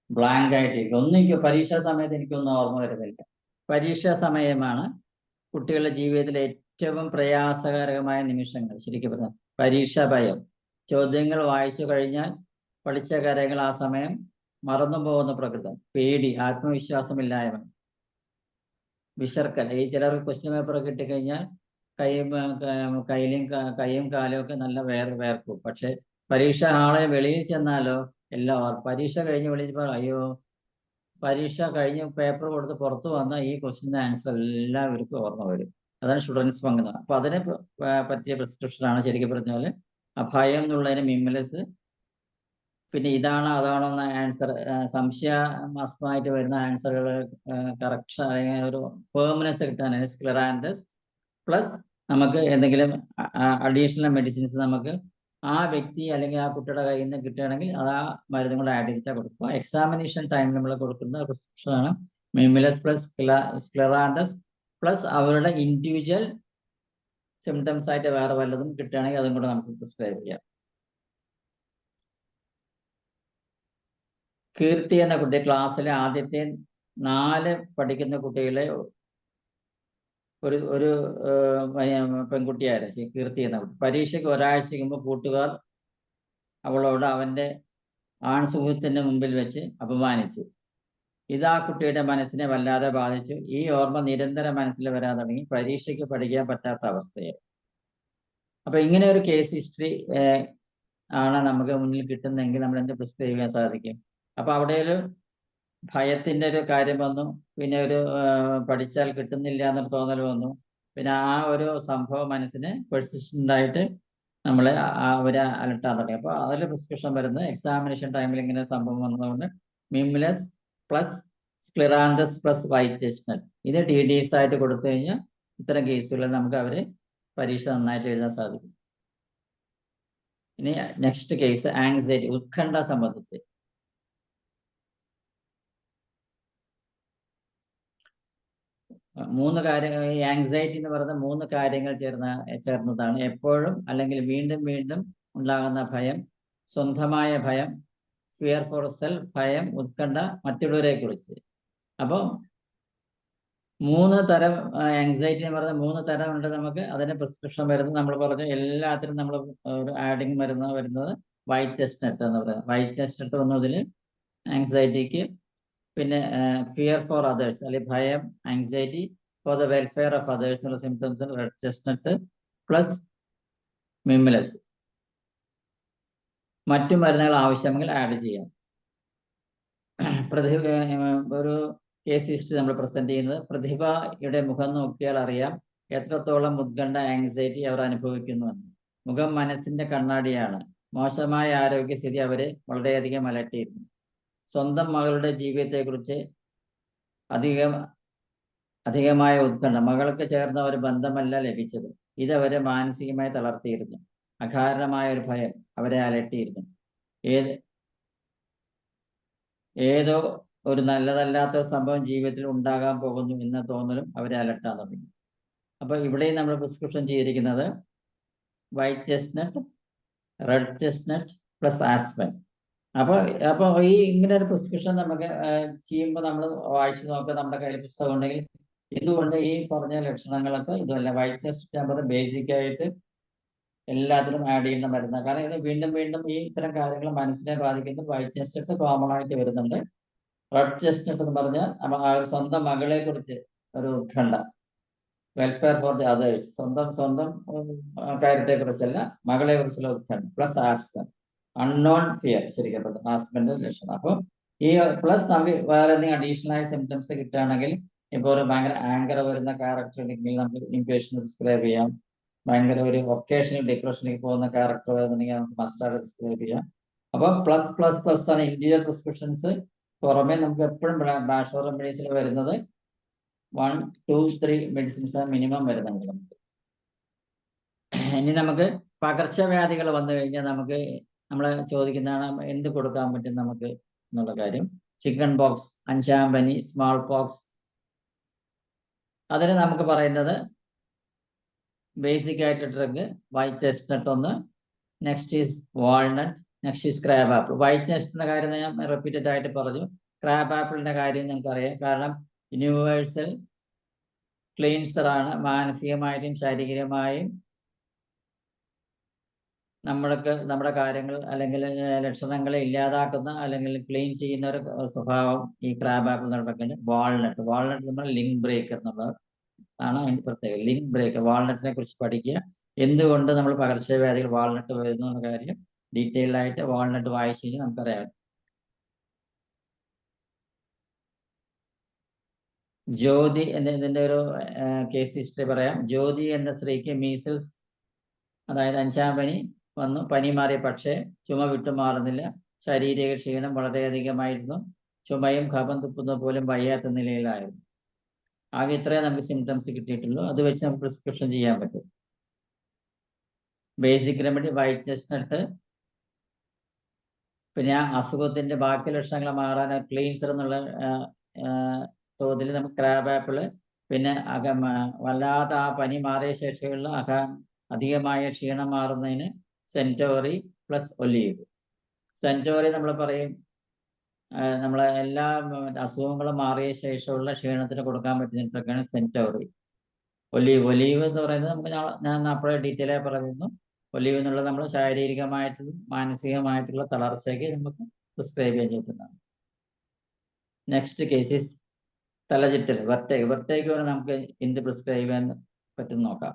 ബ്ലാങ്ക് ആയിട്ടിരിക്കും. എനിക്ക് പരീക്ഷാ സമയത്ത് എനിക്കൊന്നും ഓർമ്മ വരുന്നില്ല. പരീക്ഷാ സമയമാണ് കുട്ടികളുടെ ജീവിതത്തിലെ ഏറ്റവും പ്രയാസകരമായ നിമിഷങ്ങൾ. ശരിക്കും പറഞ്ഞാൽ പരീക്ഷാ ഭയം, ചോദ്യങ്ങൾ വായിച്ചു കഴിഞ്ഞാൽ പഠിച്ച കാര്യങ്ങൾ ആ സമയം മറന്നു പോകുന്ന പ്രകൃതം, പേടി, ആത്മവിശ്വാസമില്ലായ്മ, വിശർക്കൽ. ഈ ചിലർക്ക് ക്വസ്റ്റ്യൻ പേപ്പർ കിട്ടിക്കഴിഞ്ഞാൽ കൈയും കാലും ഒക്കെ നല്ല വേർക്കും. പക്ഷെ പരീക്ഷ ഹാളിൽ വെളിയിൽ ചെന്നാലോ പരീക്ഷ കഴിഞ്ഞ് വെളിയിൽ പോയാൽ അയ്യോ, പരീക്ഷ കഴിഞ്ഞ് പേപ്പർ കൊടുത്ത് പുറത്തു വന്നാൽ ഈ ക്വസ്റ്റിന്റെ ആൻസർ എല്ലാവർക്കും ഓർമ്മ വരും. അതാണ് സ്റ്റുഡൻസ് ഫങ്ക്. അപ്പൊ അതിനെ പറ്റിയ പ്രിസ്ക്രിപ്ഷനാണ് ശരിക്കും പറഞ്ഞാൽ ഭയം എന്നുള്ളതിന് മിമ്മലസ്, പിന്നെ ഇതാണോ അതാണോ എന്ന ആൻസർ, സംശയാസ്പദമായിട്ട് വരുന്ന ആൻസറുകൾ കറക്ഷൻ അല്ലെങ്കിൽ ഒരു പെർമനൻസ് കിട്ടാൻ സ്ക്ലെറാൻഡസ്, പ്ലസ് നമുക്ക് എന്തെങ്കിലും അഡീഷണൽ മെഡിസിൻസ് നമുക്ക് ആ വ്യക്തി അല്ലെങ്കിൽ ആ കുട്ടിയുടെ കയ്യിൽ നിന്ന് കിട്ടുകയാണെങ്കിൽ അത് ആ മരുന്നും കൂടെ ആഡ് ചെയ്തിട്ട് കൊടുക്കുക. എക്സാമിനേഷൻ ടൈമിൽ നമ്മൾ കൊടുക്കുന്ന പ്രിസ്ക്രിപ്ഷനാണ് മിമിലസ് പ്ലസ് സ്ക്ലെറാൻഡസ്, പ്ലസ് അവരുടെ ഇൻഡിവിജ്വൽ സിംറ്റംസ് ആയിട്ട് വേറെ വല്ലതും കിട്ടുകയാണെങ്കിൽ അതും കൂടെ നമുക്ക് പ്രിസ്ക്രൈബ് ചെയ്യാം. കീർത്തി എന്ന കുട്ടി ക്ലാസ്സിലെ ആദ്യത്തെ 4 പഠിക്കുന്ന കുട്ടികളെ ഒരു പെൺകുട്ടിയായിരുന്നു കീർത്തി എന്ന കുട്ടി. പരീക്ഷയ്ക്ക് ഒരാഴ്ച മുമ്പ് കൂട്ടുകാർ അവളോട് അവന്റെ ആൺ സുഹൃത്തിന്റെ മുമ്പിൽ വെച്ച് അപമാനിച്ചു. ഇത് ആ കുട്ടിയുടെ മനസ്സിനെ വല്ലാതെ ബാധിച്ചു. ഈ ഓർമ്മ നിരന്തരം മനസ്സിൽ വരാൻ തുടങ്ങി. പരീക്ഷയ്ക്ക് പഠിക്കാൻ പറ്റാത്ത അവസ്ഥയായി. അപ്പൊ ഇങ്ങനെ ഒരു കേസ് ഹിസ്റ്ററി ആണ് നമുക്ക് മുന്നിൽ കിട്ടുന്നതെങ്കിൽ നമ്മൾ എന്ത് പ്രിസ്ക്രൈബ് ചെയ്യാൻ സാധിക്കും? അപ്പൊ അവിടെ ഒരു ഭയത്തിന്റെ ഒരു കാര്യം വന്നു, പിന്നെ ഒരു പഠിച്ചാൽ കിട്ടുന്നില്ല എന്നൊരു തോന്നൽ വന്നു, പിന്നെ ആ ഒരു സംഭവം മനസ്സിന് പെർസിസ്റ്റന്റ് ആയിട്ട് നമ്മളെ അവരെ അലട്ടാൻ തുടങ്ങി. അപ്പൊ അതിൽ പ്രിസ്ക്രിപ്ഷൻ വരുന്നത് എക്സാമിനേഷൻ ടൈമിൽ ഇങ്ങനെ സംഭവം വന്നതുകൊണ്ട് മിംലസ് പ്ലസ് സ്ക്ലെറാൻഡസ് പ്ലസ് വൈറ്റ് ചെസ്റ്റ്നട്ട് ഇത് TDS ആയിട്ട് കൊടുത്തു കഴിഞ്ഞാൽ ഇത്തരം കേസുകളിൽ നമുക്ക് അവര് പരീക്ഷ നന്നായിട്ട് എഴുതാൻ സാധിക്കും. ഇനി നെക്സ്റ്റ് കേസ് ആങ്സൈറ്റി, ഉത്കണ്ഠ സംബന്ധിച്ച്. മൂന്ന് കാര്യങ്ങൾ, ഈ ആങ്സൈറ്റി എന്ന് പറയുന്ന 3 കാര്യങ്ങൾ ചേർന്നതാണ്. എപ്പോഴും അല്ലെങ്കിൽ വീണ്ടും വീണ്ടും ഉണ്ടാകുന്ന ഭയം, സ്വന്തമായ ഭയം, ഫിയർ ഫോർ സെൽഫ്, ഭയം, ഉത്കണ്ഠ മറ്റുള്ളവരെ കുറിച്ച്. അപ്പം 3 തരം ആങ്സൈറ്റി എന്ന് പറയുന്ന 3 തരം ഉണ്ട് നമുക്ക്. അതിന് പ്രിസ്ക്രിപ്ഷൻ വരുന്നത് നമ്മൾ പറഞ്ഞു എല്ലാത്തിനും നമ്മൾ ഒരു ആഡിങ് വരുന്നത് വൈറ്റ് ചെസ്റ്റ്നട്ട് എന്ന് പറയുന്നത്. വൈറ്റ് ചെസ്റ്റ്നട്ട് വന്നതിൽ ആങ്സൈറ്റിക്ക്, പിന്നെ ഫിയർ ഫോർ അതേഴ്സ് അല്ലെങ്കിൽ ഭയം, anxiety for the welfare of others എന്നുള്ള സിംറ്റംസ് റെഡ് ചെസ്റ്റ്നട്ട് പ്ലസ് മിമിലസ്. മറ്റു മരുന്നുകൾ ആവശ്യമെങ്കിൽ ആഡ് ചെയ്യാം. ഒരു കേസ് ഹിസ്റ്ററി നമ്മൾ പ്രസന്റ് ചെയ്യുന്നത് പ്രതിഭയുടെ മുഖം നോക്കിയാൽ അറിയാം എത്രത്തോളം ഉത്കണ്ഠ ആങ്സൈറ്റി അവർ അനുഭവിക്കുന്നുവെന്ന്. മുഖം മനസ്സിന്റെ കണ്ണാടിയാണ്. മോശമായ ആരോഗ്യസ്ഥിതി അവരെ വളരെയധികം അലട്ടിയിരുന്നു. സ്വന്തം മകളുടെ ജീവിതത്തെക്കുറിച്ച് അധികമായ ഉത്കണ്ഠ. മകൾക്ക് ചേർന്ന ഒരു ബന്ധമല്ല ലഭിച്ചത്. ഇതവരെ മാനസികമായി തളർത്തിയിരുന്നു. അകാരണമായ ഒരു ഭയം അവരെ അലട്ടിയിരുന്നു. ഏതോ ഒരു നല്ലതല്ലാത്ത സംഭവം ജീവിതത്തിൽ ഉണ്ടാകാൻ പോകുന്നു എന്ന തോന്നലും അവരെ അലട്ടാൻ തുടങ്ങി. അപ്പൊ ഇവിടെയും നമ്മൾ പ്രിസ്ക്രിപ്ഷൻ ചെയ്തിരിക്കുന്നത് white chestnut, red chestnut plus aspen. അപ്പൊ ഈ ഇങ്ങനെ ഒരു പ്രിസ്ക്രിപ്ഷൻ നമുക്ക് ചെയ്യുമ്പോൾ നമ്മൾ വായിച്ചു നോക്കുക, നമ്മുടെ കയ്യിൽ പുസ്തകം ഉണ്ടെങ്കിൽ. ഇതുകൊണ്ട് ഈ പറഞ്ഞ ലക്ഷണങ്ങളൊക്കെ ഇതുമല്ല. വൈറ്റ് ചെസ്റ്റ് നമ്പർ ബേസിക് ആയിട്ട് എല്ലാത്തിലും ആഡ് ചെയ്യുന്ന മരുന്നാണ്. കാരണം ഇത് വീണ്ടും വീണ്ടും ഈ ഇത്തരം കാര്യങ്ങൾ മനസ്സിനെ ബാധിക്കുന്ന വൈറ്റ് ചെസ്റ്റ്നട്ട് കോമൺ ആയിട്ട് വരുന്നുണ്ട്. റെഡ് ചെസ്റ്റ്നട്ട് എന്ന് പറഞ്ഞാൽ സ്വന്തം മകളെ കുറിച്ച് ഒരു ഉത്കണ്ഠ, വെൽഫെയർ ഫോർ ദി അതേഴ്സ്, സ്വന്തം കാര്യത്തെ കുറിച്ചല്ല, മകളെ കുറിച്ചുള്ള ഉത്കണ്ഠ. പ്ലസ് ഹസ്ബൻഡ്, അൺനോൺ ഫിയർ, ശരിക്കും പറഞ്ഞത് ഹസ്ബൻഡ് ലക്ഷണം. അപ്പൊ ഈ പ്ലസ് നമുക്ക് വേറെ എന്തെങ്കിലും അഡീഷണൽ ആയ സിംറ്റംസ് കിട്ടുകയാണെങ്കിൽ, ഇപ്പോൾ ഒരു ഭയങ്കര ആങ്കർ വരുന്ന ക്യാരക്ടർ ഉണ്ടെങ്കിൽ നമുക്ക് ഇംപേഷ്യൻ പ്രിസ്ക്രൈബ് ചെയ്യാം. ഭയങ്കര ഒരു ഒക്കേഷണൽ ഡിപ്രഷനിലേക്ക് പോകുന്ന ക്യാരക്ടർ വരുന്നുണ്ടെങ്കിൽ നമുക്ക് മസ്റ്റാർഡ് പ്രിസ്ക്രൈബ് ചെയ്യാം. അപ്പൊ പ്ലസ് പ്ലസ് പ്ലസ് ആണ് ഇന്റീരിയർ പ്രിസ്ക്രിപ്ഷൻസ്. പുറമെ നമുക്ക് എപ്പോഴും ബാഷോർ റെമഡീസിൽ വരുന്നത് 1, 2, 3 മെഡിസിൻസ് മിനിമം വരുന്നുണ്ട് നമുക്ക്. ഇനി നമുക്ക് പകർച്ചവ്യാധികൾ വന്നു കഴിഞ്ഞാൽ നമുക്ക് നമ്മളെ ചോദിക്കുന്നതാണ് എന്ത് കൊടുക്കാൻ പറ്റും നമുക്ക് എന്നുള്ള കാര്യം. ചിക്കൻ പോക്സ്, അഞ്ചാം പനി, സ്മാൾ പോക്സ്. അതിന് നമുക്ക് പറയുന്നത് ബേസിക് ആയിട്ട് ഡ്രഗ് വൈറ്റ് ചെസ്റ്റ്നട്ട് ഒന്ന്, next is walnut, next is crab apple. White ചെസ്റ്റ്നട്ടിന്റെ കാര്യം ഞാൻ റിപ്പീറ്റഡ് ആയിട്ട് പറഞ്ഞു. ക്രാബ് ആപ്പിളിന്റെ കാര്യം നിങ്ങൾക്കറിയാം. കാരണം യൂണിവേഴ്സൽ ക്ലീൻസർ ആണ്. മാനസികമായും ശാരീരികമായും നമ്മുടെ കാര്യങ്ങൾ അല്ലെങ്കിൽ ലക്ഷണങ്ങളെ ഇല്ലാതാക്കുന്ന അല്ലെങ്കിൽ ക്ലീൻ ചെയ്യുന്ന ഒരു സ്വഭാവം ഈ ക്രാബ് ആപ്പിൾ നടക്കുന്നത്. വാൾനട്ട് നമ്മൾ ലിങ്ക് ബ്രേക്കർ എന്നുള്ളത് ആണ് അതിന്റെ പ്രത്യേകത. ലിങ്ക് ബ്രേക്കർ, വാൾനട്ടിനെ കുറിച്ച് പഠിക്കുക. എന്തുകൊണ്ട് നമ്മൾ പകർച്ചവ്യാധികൾ വാൾനട്ട് വരുന്നു എന്ന കാര്യം ഡീറ്റെയിൽഡ് ആയിട്ട് വാൾനട്ട് വായിച്ചു കഴിഞ്ഞാൽ നമുക്കറിയാം. ജ്യോതി ഇതിന്റെ ഒരു കേസ് ഹിസ്റ്ററി പറയാം. ജ്യോതി എന്ന സ്ത്രീക്ക് മീസിൽസ്, അതായത് അഞ്ചാം പനി വന്നു. പനി മാറി, പക്ഷേ ചുമ വിട്ടുമാറുന്നില്ല. ശാരീരിക ക്ഷീണം വളരെയധികമായിരുന്നു. ചുമയും കഫം തുപ്പുന്നത് പോലും വയ്യാത്ത നിലയിലായിരുന്നു. ആകെ ഇത്രയും നമുക്ക് സിംറ്റംസ് കിട്ടിയിട്ടുള്ളൂ. അത് വെച്ച് നമുക്ക് പ്രിസ്ക്രിപ്ഷൻ ചെയ്യാൻ പറ്റും. Basic remedy white chestnut. പിന്നെ ആ അസുഖത്തിന്റെ ബാക്കി ലക്ഷണങ്ങൾ മാറാൻ ക്ലീൻസർ എന്നുള്ള തോതിൽ നമുക്ക് ക്രാബ് ആപ്പിള്. പിന്നെ വല്ലാതെ ആ പനി മാറിയ ശേഷമുള്ള അധികമായ ക്ഷീണം മാറുന്നതിന് സെന്റോറി പ്ലസ് ഒലീവ്. സെന്റോറി നമ്മൾ പറയും നമ്മളെ എല്ലാ അസുഖങ്ങളും മാറിയ ശേഷമുള്ള ക്ഷീണത്തിന് കൊടുക്കാൻ പറ്റുന്നതൊക്കെയാണ് സെന്റോറി. ഒലീവ് എന്ന് പറയുന്നത് നമുക്ക് ഞാൻ അപ്പോഴേ ഡീറ്റെയിൽ ആയി പറയുന്നു. ഒലീവ് എന്നുള്ളത് നമ്മൾ ശാരീരികമായിട്ടുള്ള മാനസികമായിട്ടുള്ള തളർച്ചയ്ക്ക് നമുക്ക് പ്രിസ്ക്രൈബ് ചെയ്യാൻ പറ്റുന്നതാണ്. നെക്സ്റ്റ് കേസ് തലചുറ്റൽ, വെർട്ടേക്ക് വരെ നമുക്ക് എന്ത് പ്രിസ്ക്രൈബ് ചെയ്യാൻ പറ്റും നോക്കാം.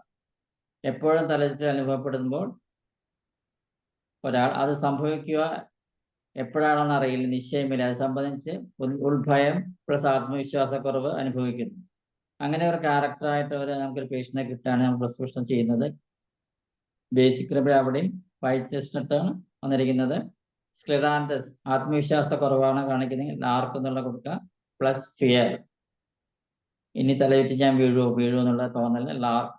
എപ്പോഴും തലചുറ്റൽ അനുഭവപ്പെടുമ്പോൾ ഒരാൾ അത് സംഭവിക്കുക എപ്പോഴാണെന്ന് അറിയില്ല, നിശ്ചയമില്ല. അത് സംബന്ധിച്ച് ഉൾഭയം പ്ലസ് ആത്മവിശ്വാസക്കുറവ് അനുഭവിക്കുന്നു. അങ്ങനെ ഒരു ക്യാരക്ടറായിട്ട് നമുക്കൊരു പേഷ്യന്റിനെ കിട്ടുകയാണ് നമ്മൾ പ്രിസ്ക്രിപ്ഷൻ ചെയ്യുന്നത്. ബേസിക് റെമഡി അവിടെയും വൈറ്റ് ചെസ്റ്റ്നട്ടാണ് വന്നിരിക്കുന്നത്. സ്ക്ലിറാന്തസ്, ആത്മവിശ്വാസക്കുറവാണ് കാണിക്കുന്നത്, ആർക്കും എന്നുള്ള കൊടുക്കുക. പ്ലസ് ഫിയർ, ഇനി തലയിട്ട് ഞാൻ വീഴുവോ എന്നുള്ള തോന്നല് ലാർക്ക്.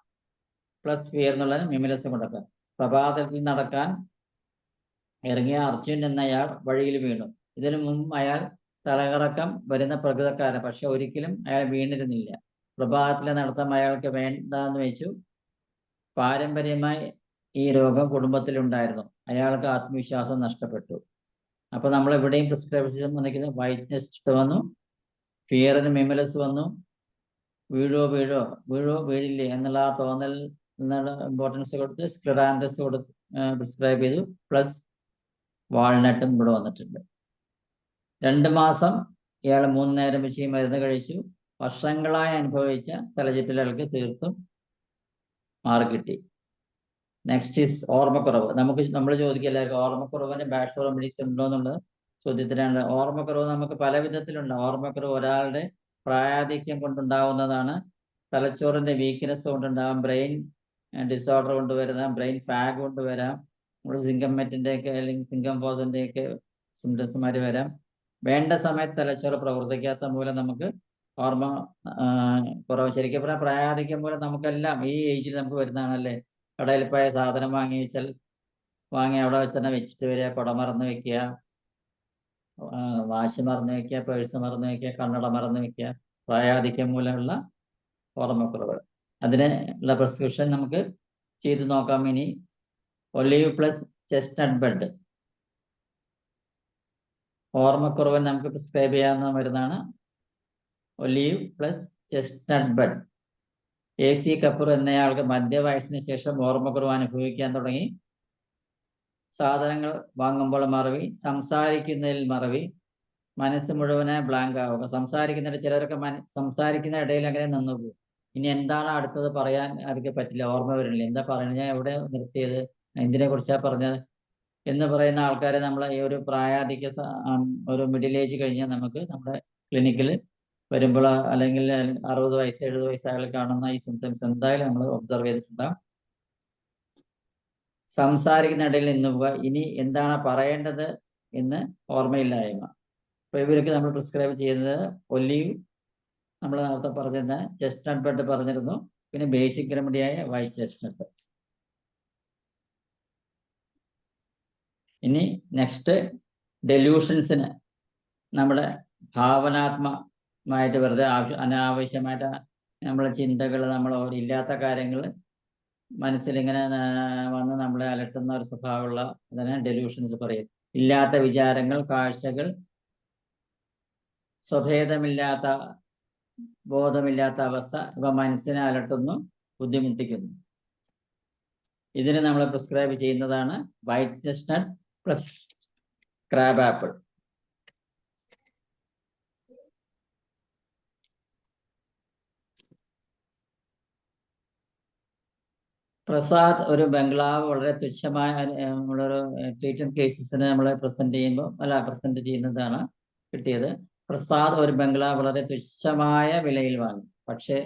പ്ലസ് ഫിയർ എന്നുള്ളത് മിമിലസ് കൊടുക്കുക. പ്രഭാതത്തിൽ നടക്കാൻ ഇറങ്ങിയ അർജുൻ എന്നയാൾ വഴിയിൽ വീണു. ഇതിനു മുമ്പ് അയാൾ തലകറക്കം വരുന്ന പ്രകൃതക്കാരൻ, പക്ഷെ ഒരിക്കലും അയാൾ വീണിരുന്നില്ല. പ്രഭാതത്തിലെ നടത്തം അയാൾക്ക് വേണ്ടാന്ന് വെച്ചു. പാരമ്പര്യമായി ഈ രോഗം കുടുംബത്തിലുണ്ടായിരുന്നു. അയാൾക്ക് ആത്മവിശ്വാസം നഷ്ടപ്പെട്ടു. അപ്പൊ നമ്മൾ എവിടെയും പ്രിസ്ക്രിപ്ഷൻ വന്നിരിക്കുന്നത് വൈറ്റ് ചെസ്റ്റ്നട്ട് വന്നു, ഫിയറിന് മിമിലസ് വന്നു, വീഴില്ലേ എന്നുള്ള ആ തോന്നൽ ഇമ്പോർട്ടൻസ് കൊടുത്ത് സ്ക്ലിറാന്തസ് പ്രിസ്ക്രൈബ് ചെയ്തു. പ്ലസ് വാൾനട്ടും ഇവിടെ വന്നിട്ടുണ്ട്. 2 മാസം ഇയാൾ 3 നേരം വെച്ച് മരുന്ന് കഴിച്ചു. വർഷങ്ങളായി അനുഭവിച്ച തലചുറ്റലുകൾക്ക് തീർത്തും മാറിക്കിട്ടി. Next is ഓർമ്മക്കുറവ്. നമ്മൾ ചോദിക്കുക എല്ലാവർക്കും ഓർമ്മക്കുറവിന്റെ ബാഷോർ റെമഡീസ് ഉണ്ടോ എന്നുള്ളത് ചോദ്യത്തിലാണ്. ഓർമ്മക്കുറവ് നമുക്ക് പല വിധത്തിലുണ്ട്. ഓർമ്മക്കുറവ് ഒരാളുടെ പ്രായാധിക്യം കൊണ്ടുണ്ടാവുന്നതാണ്. തലച്ചോറിന്റെ വീക്ക്നെസ് കൊണ്ടുണ്ടാകാം, ബ്രെയിൻ ഡിസോർഡർ കൊണ്ടുവരാം, ബ്രെയിൻ ഫാഗ് കൊണ്ടുവരാം, നമ്മൾ സിംഗം മെറ്റിന്റെ ഒക്കെ അല്ലെങ്കിൽ സിംഗം ഫോസിന്റെ ഒക്കെ സിംറ്റംസുമാര് വരാം. വേണ്ട സമയത്ത് തലച്ചോറ് പ്രവർത്തിക്കാത്ത മൂലം നമുക്ക് ഓർമ്മ കുറവ്. ശരിക്കും പറഞ്ഞാൽ പ്രായാധിക്യം മൂലം നമുക്കെല്ലാം ഈ ഏജിൽ നമുക്ക് വരുന്നതാണല്ലേ. കടയിൽ പോയ സാധനം വാങ്ങി അവിടെ തന്നെ വെച്ചിട്ട് വരിക, കുട മറന്ന് വെക്കുക, വാശി മറന്ന് വെക്കുക, പേഴ്സ് മറന്ന് വെക്കുക, കണ്ണട മറന്ന് വെക്കുക. പ്രായാധിക്യം മൂലമുള്ള ഓർമ്മക്കുറവ്. അതിനുള്ള പ്രിസ്ക്രിപ്ഷൻ നമുക്ക് ചെയ്ത് നോക്കാം. ഇനി ഒലീവ് പ്ലസ് ചെസ്റ്റ്നട്ട് ബെഡ്, ഓർമ്മക്കുറവിന് നമുക്ക് പ്രിസ്ക്രൈബ് ചെയ്യാവുന്ന മരുന്നാണ് olive plus chestnut bed. AC Kapoor എന്നയാൾക്ക് മധ്യവയസ്സിന് ശേഷം ഓർമ്മക്കുറവ് അനുഭവിക്കാൻ തുടങ്ങി. സാധനങ്ങൾ വാങ്ങുമ്പോൾ മറവി, സംസാരിക്കുന്നതിൽ മറവി, മനസ്സ് മുഴുവനെ ബ്ലാങ്ക് ആവുക. സംസാരിക്കുന്നിടയിൽ ചിലരൊക്കെ സംസാരിക്കുന്ന ഇടയിൽ അങ്ങനെ നിന്ന് പോകും. ഇനി എന്താണ് അടുത്തത് പറയാൻ അവർക്ക് പറ്റില്ല, ഓർമ്മ വരുന്നില്ല. എന്താ പറയുന്നത്, ഞാൻ എവിടെ നിർത്തിയത്, എന്തിനെ കുറിച്ചാ പറഞ്ഞത് എന്ന് പറയുന്ന ആൾക്കാരെ നമ്മൾ ഈ ഒരു പ്രായാധിക്യ ഒരു മിഡിൽ ഏജ് കഴിഞ്ഞാൽ നമുക്ക് നമ്മുടെ ക്ലിനിക്കിൽ വരുമ്പോൾ, അല്ലെങ്കിൽ 60 വയസ്സ് 70 വയസ്സായാലും കാണുന്ന ഈ സിംറ്റംസ് എന്തായാലും നമ്മൾ ഒബ്സർവ് ചെയ്തിട്ടുണ്ടാകും. സംസാരിക്കുന്ന ഇടയിൽ നിന്ന് പോവുക, ഇനി എന്താണ് പറയേണ്ടത് എന്ന് ഓർമ്മയില്ലായ്മ. അപ്പൊ ഇവർക്ക് നമ്മൾ പ്രിസ്ക്രൈബ് ചെയ്യുന്നത് ഒലീവ്, നമ്മൾ നേരത്തെ പറഞ്ഞിരുന്ന ചെസ്റ്റ്നട്ട് ബഡ് പറഞ്ഞിരുന്നു, പിന്നെ ബേസിക് റെമഡിയായ വൈറ്റ് ചെസ്റ്റ്നട്ട്. ഇനി നെക്സ്റ്റ് ഡെലൂഷൻസിന്, നമ്മുടെ ഭാവനാത്മകമായിട്ട് വെറുതെ അനാവശ്യമായിട്ട് നമ്മളെ ചിന്തകൾ, നമ്മൾ ഇല്ലാത്ത കാര്യങ്ങൾ മനസ്സിലിങ്ങനെ വന്ന് നമ്മളെ അലട്ടുന്ന ഒരു സ്വഭാവമുള്ള ഇതിനെ ഡെലൂഷൻസ് പറയും. ഇല്ലാത്ത വിചാരങ്ങൾ, കാഴ്ചകൾ, സ്വഭേദമില്ലാത്ത ബോധമില്ലാത്ത അവസ്ഥ, ഇവ മനസ്സിനെ അലട്ടുന്നു, ബുദ്ധിമുട്ടിക്കുന്നു. ഇതിന് നമ്മൾ പ്രിസ്ക്രൈബ് ചെയ്യുന്നതാണ് white chestnut plus crab apple. Prasad ഒരു ബംഗ്ലാവ് വളരെ തുച്ഛമായ നമ്മളൊരു ട്രീറ്റ്മെന്റ് കേസസിന് നമ്മൾ പ്രസന്റ് ചെയ്യുന്നതാണ് കിട്ടിയത്. പ്രസാദ് ഒരു ബംഗ്ലാവ് വളരെ തുച്ഛമായ വിലയിൽ വാങ്ങി. പക്ഷെ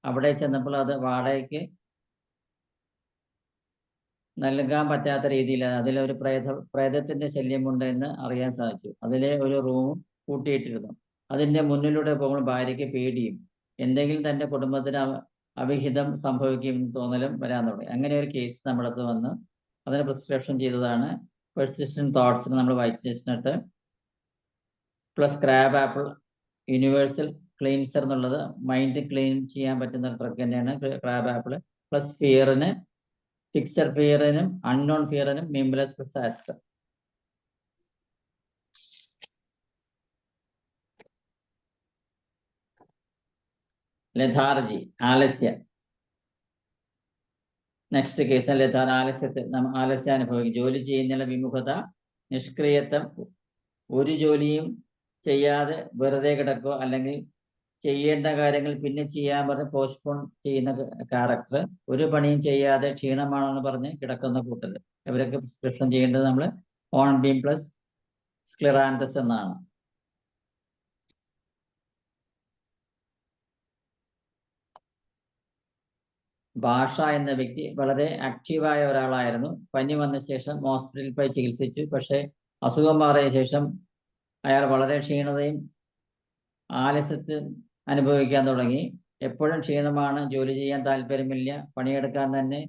അവിടെ ചെന്നപ്പോൾ അത് വാടകയ്ക്ക് നൽകാൻ പറ്റാത്ത രീതിയിൽ അതിലൊരു പ്രേതത്തിന്റെ ശല്യമുണ്ട് എന്ന് അറിയാൻ സാധിച്ചു. അതിലെ ഒരു റൂം കൂട്ടിയിട്ടിരുന്നു. അതിന്റെ മുന്നിലൂടെ പോകുമ്പോൾ ഭാര്യയ്ക്ക് പേടിയും എന്തെങ്കിലും തന്റെ കുടുംബത്തിന് അവിഹിതം സംഭവിക്കുമെന്ന് തോന്നലും വരാൻ തുടങ്ങി. അങ്ങനെ ഒരു കേസ് നമ്മുടെ അടുത്ത് വന്ന് അതിന് പ്രിസ്ക്രിപ്ഷൻ ചെയ്തതാണ് പെർസിസ്റ്റന്റ് തോട്ട്സിന് നമ്മൾ white chestnut plus crab apple universal cleanser എന്നുള്ളത്. മൈൻഡ് ക്ലീൻ ചെയ്യാൻ പറ്റുന്ന ഡ്രഗ് തന്നെയാണ് ക്രാബ് ആപ്പിൾ. പ്ലസ് ഫിയറിന്, ഫിക്സഡ് ഫിയറിനും അൺനോൺ ഫിയറിനും മിംബ്ലസ് പ്ലസ് ആസ്റ്റർ. ലെഥാർജി, ആലസ്യം. നെക്സ്റ്റ് കേസ് ആലസ്യം അനുഭവിക്കും. ജോലി ചെയ്യുന്നതിനുള്ള വിമുഖത, നിഷ്ക്രിയത്വം, ഒരു ജോലിയും ചെയ്യാതെ വെറുതെ കിടക്കുക, അല്ലെങ്കിൽ ചെയ്യേണ്ട കാര്യങ്ങൾ പിന്നെ ചെയ്യാൻ പറഞ്ഞ് പോസ്റ്റ്പോൺ ചെയ്യുന്ന ക്യാരക്ടർ, ഒരു പണിയും ചെയ്യാതെ ക്ഷീണമാണെന്ന് പറഞ്ഞ് കിടക്കുന്ന കൂട്ടർ. ഇവരൊക്കെ പ്രിസ്ക്രിപ്ഷൻ ചെയ്യേണ്ടത് നമ്മൾ ഹോൺബീം പ്ലസ് സ്ക്ലിറാന്തസ് എന്നാണ്. ഭാഷ എന്ന വ്യക്തി വളരെ ആക്റ്റീവായ ഒരാളായിരുന്നു. പനി വന്ന ശേഷം ഹോസ്പിറ്റലിൽ പോയി ചികിത്സിച്ചു. പക്ഷേ അസുഖം മാറിയ ശേഷം അയാൾ വളരെ ക്ഷീണതയും ആലസ്യത്തിൽ അനുഭവിക്കാൻ തുടങ്ങി. എപ്പോഴും ക്ഷീണമാണ്, ജോലി ചെയ്യാൻ താല്പര്യമില്ല, പണിയെടുക്കാൻ തന്നെ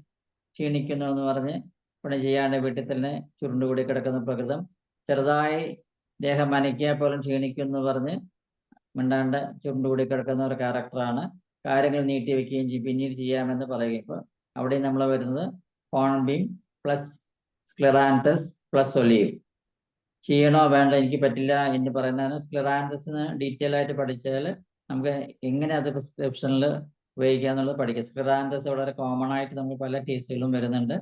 ക്ഷീണിക്കുന്നു എന്ന് പറഞ്ഞ് പണി ചെയ്യാണ്ട് വീട്ടിൽ തന്നെ ചുരുണ്ടുകൂടി കിടക്കുന്ന പ്രകൃതം. ചെറുതായി ദേഹം അനക്കിയാൽ പോലും ക്ഷീണിക്കുന്നു എന്ന് പറഞ്ഞ് മിണ്ടാണ്ട് ചുരുണ്ടുകൂടി കിടക്കുന്ന ഒരു ക്യാരക്ടറാണ്. കാര്യങ്ങൾ നീട്ടി വെക്കുകയും ചെയ്യും, പിന്നീട് ചെയ്യാമെന്ന് പറയുകയും. ഇപ്പോൾ അവിടെ നമ്മൾ വരുന്നത് ഹോൺബീം പ്ലസ് സ്ക്ലിറാന്തസ് പ്ലസ് ഒലീവ്. ചെയ്യണോ വേണ്ട, എനിക്ക് പറ്റില്ല എന്ന് പറയുന്നതാണ്. സ്ക്ലിറാന്തസിന് ഡീറ്റെയിൽ ആയിട്ട് പഠിച്ചാൽ നമുക്ക് എങ്ങനെ അത് പ്രിസ്ക്രിപ്ഷനിൽ ഉപയോഗിക്കുക എന്നുള്ളത് പഠിക്കാം. സ്ക്ലിറാന്തസ് വളരെ കോമൺ ആയിട്ട് നമുക്ക് പല കേസുകളും വരുന്നുണ്ട്.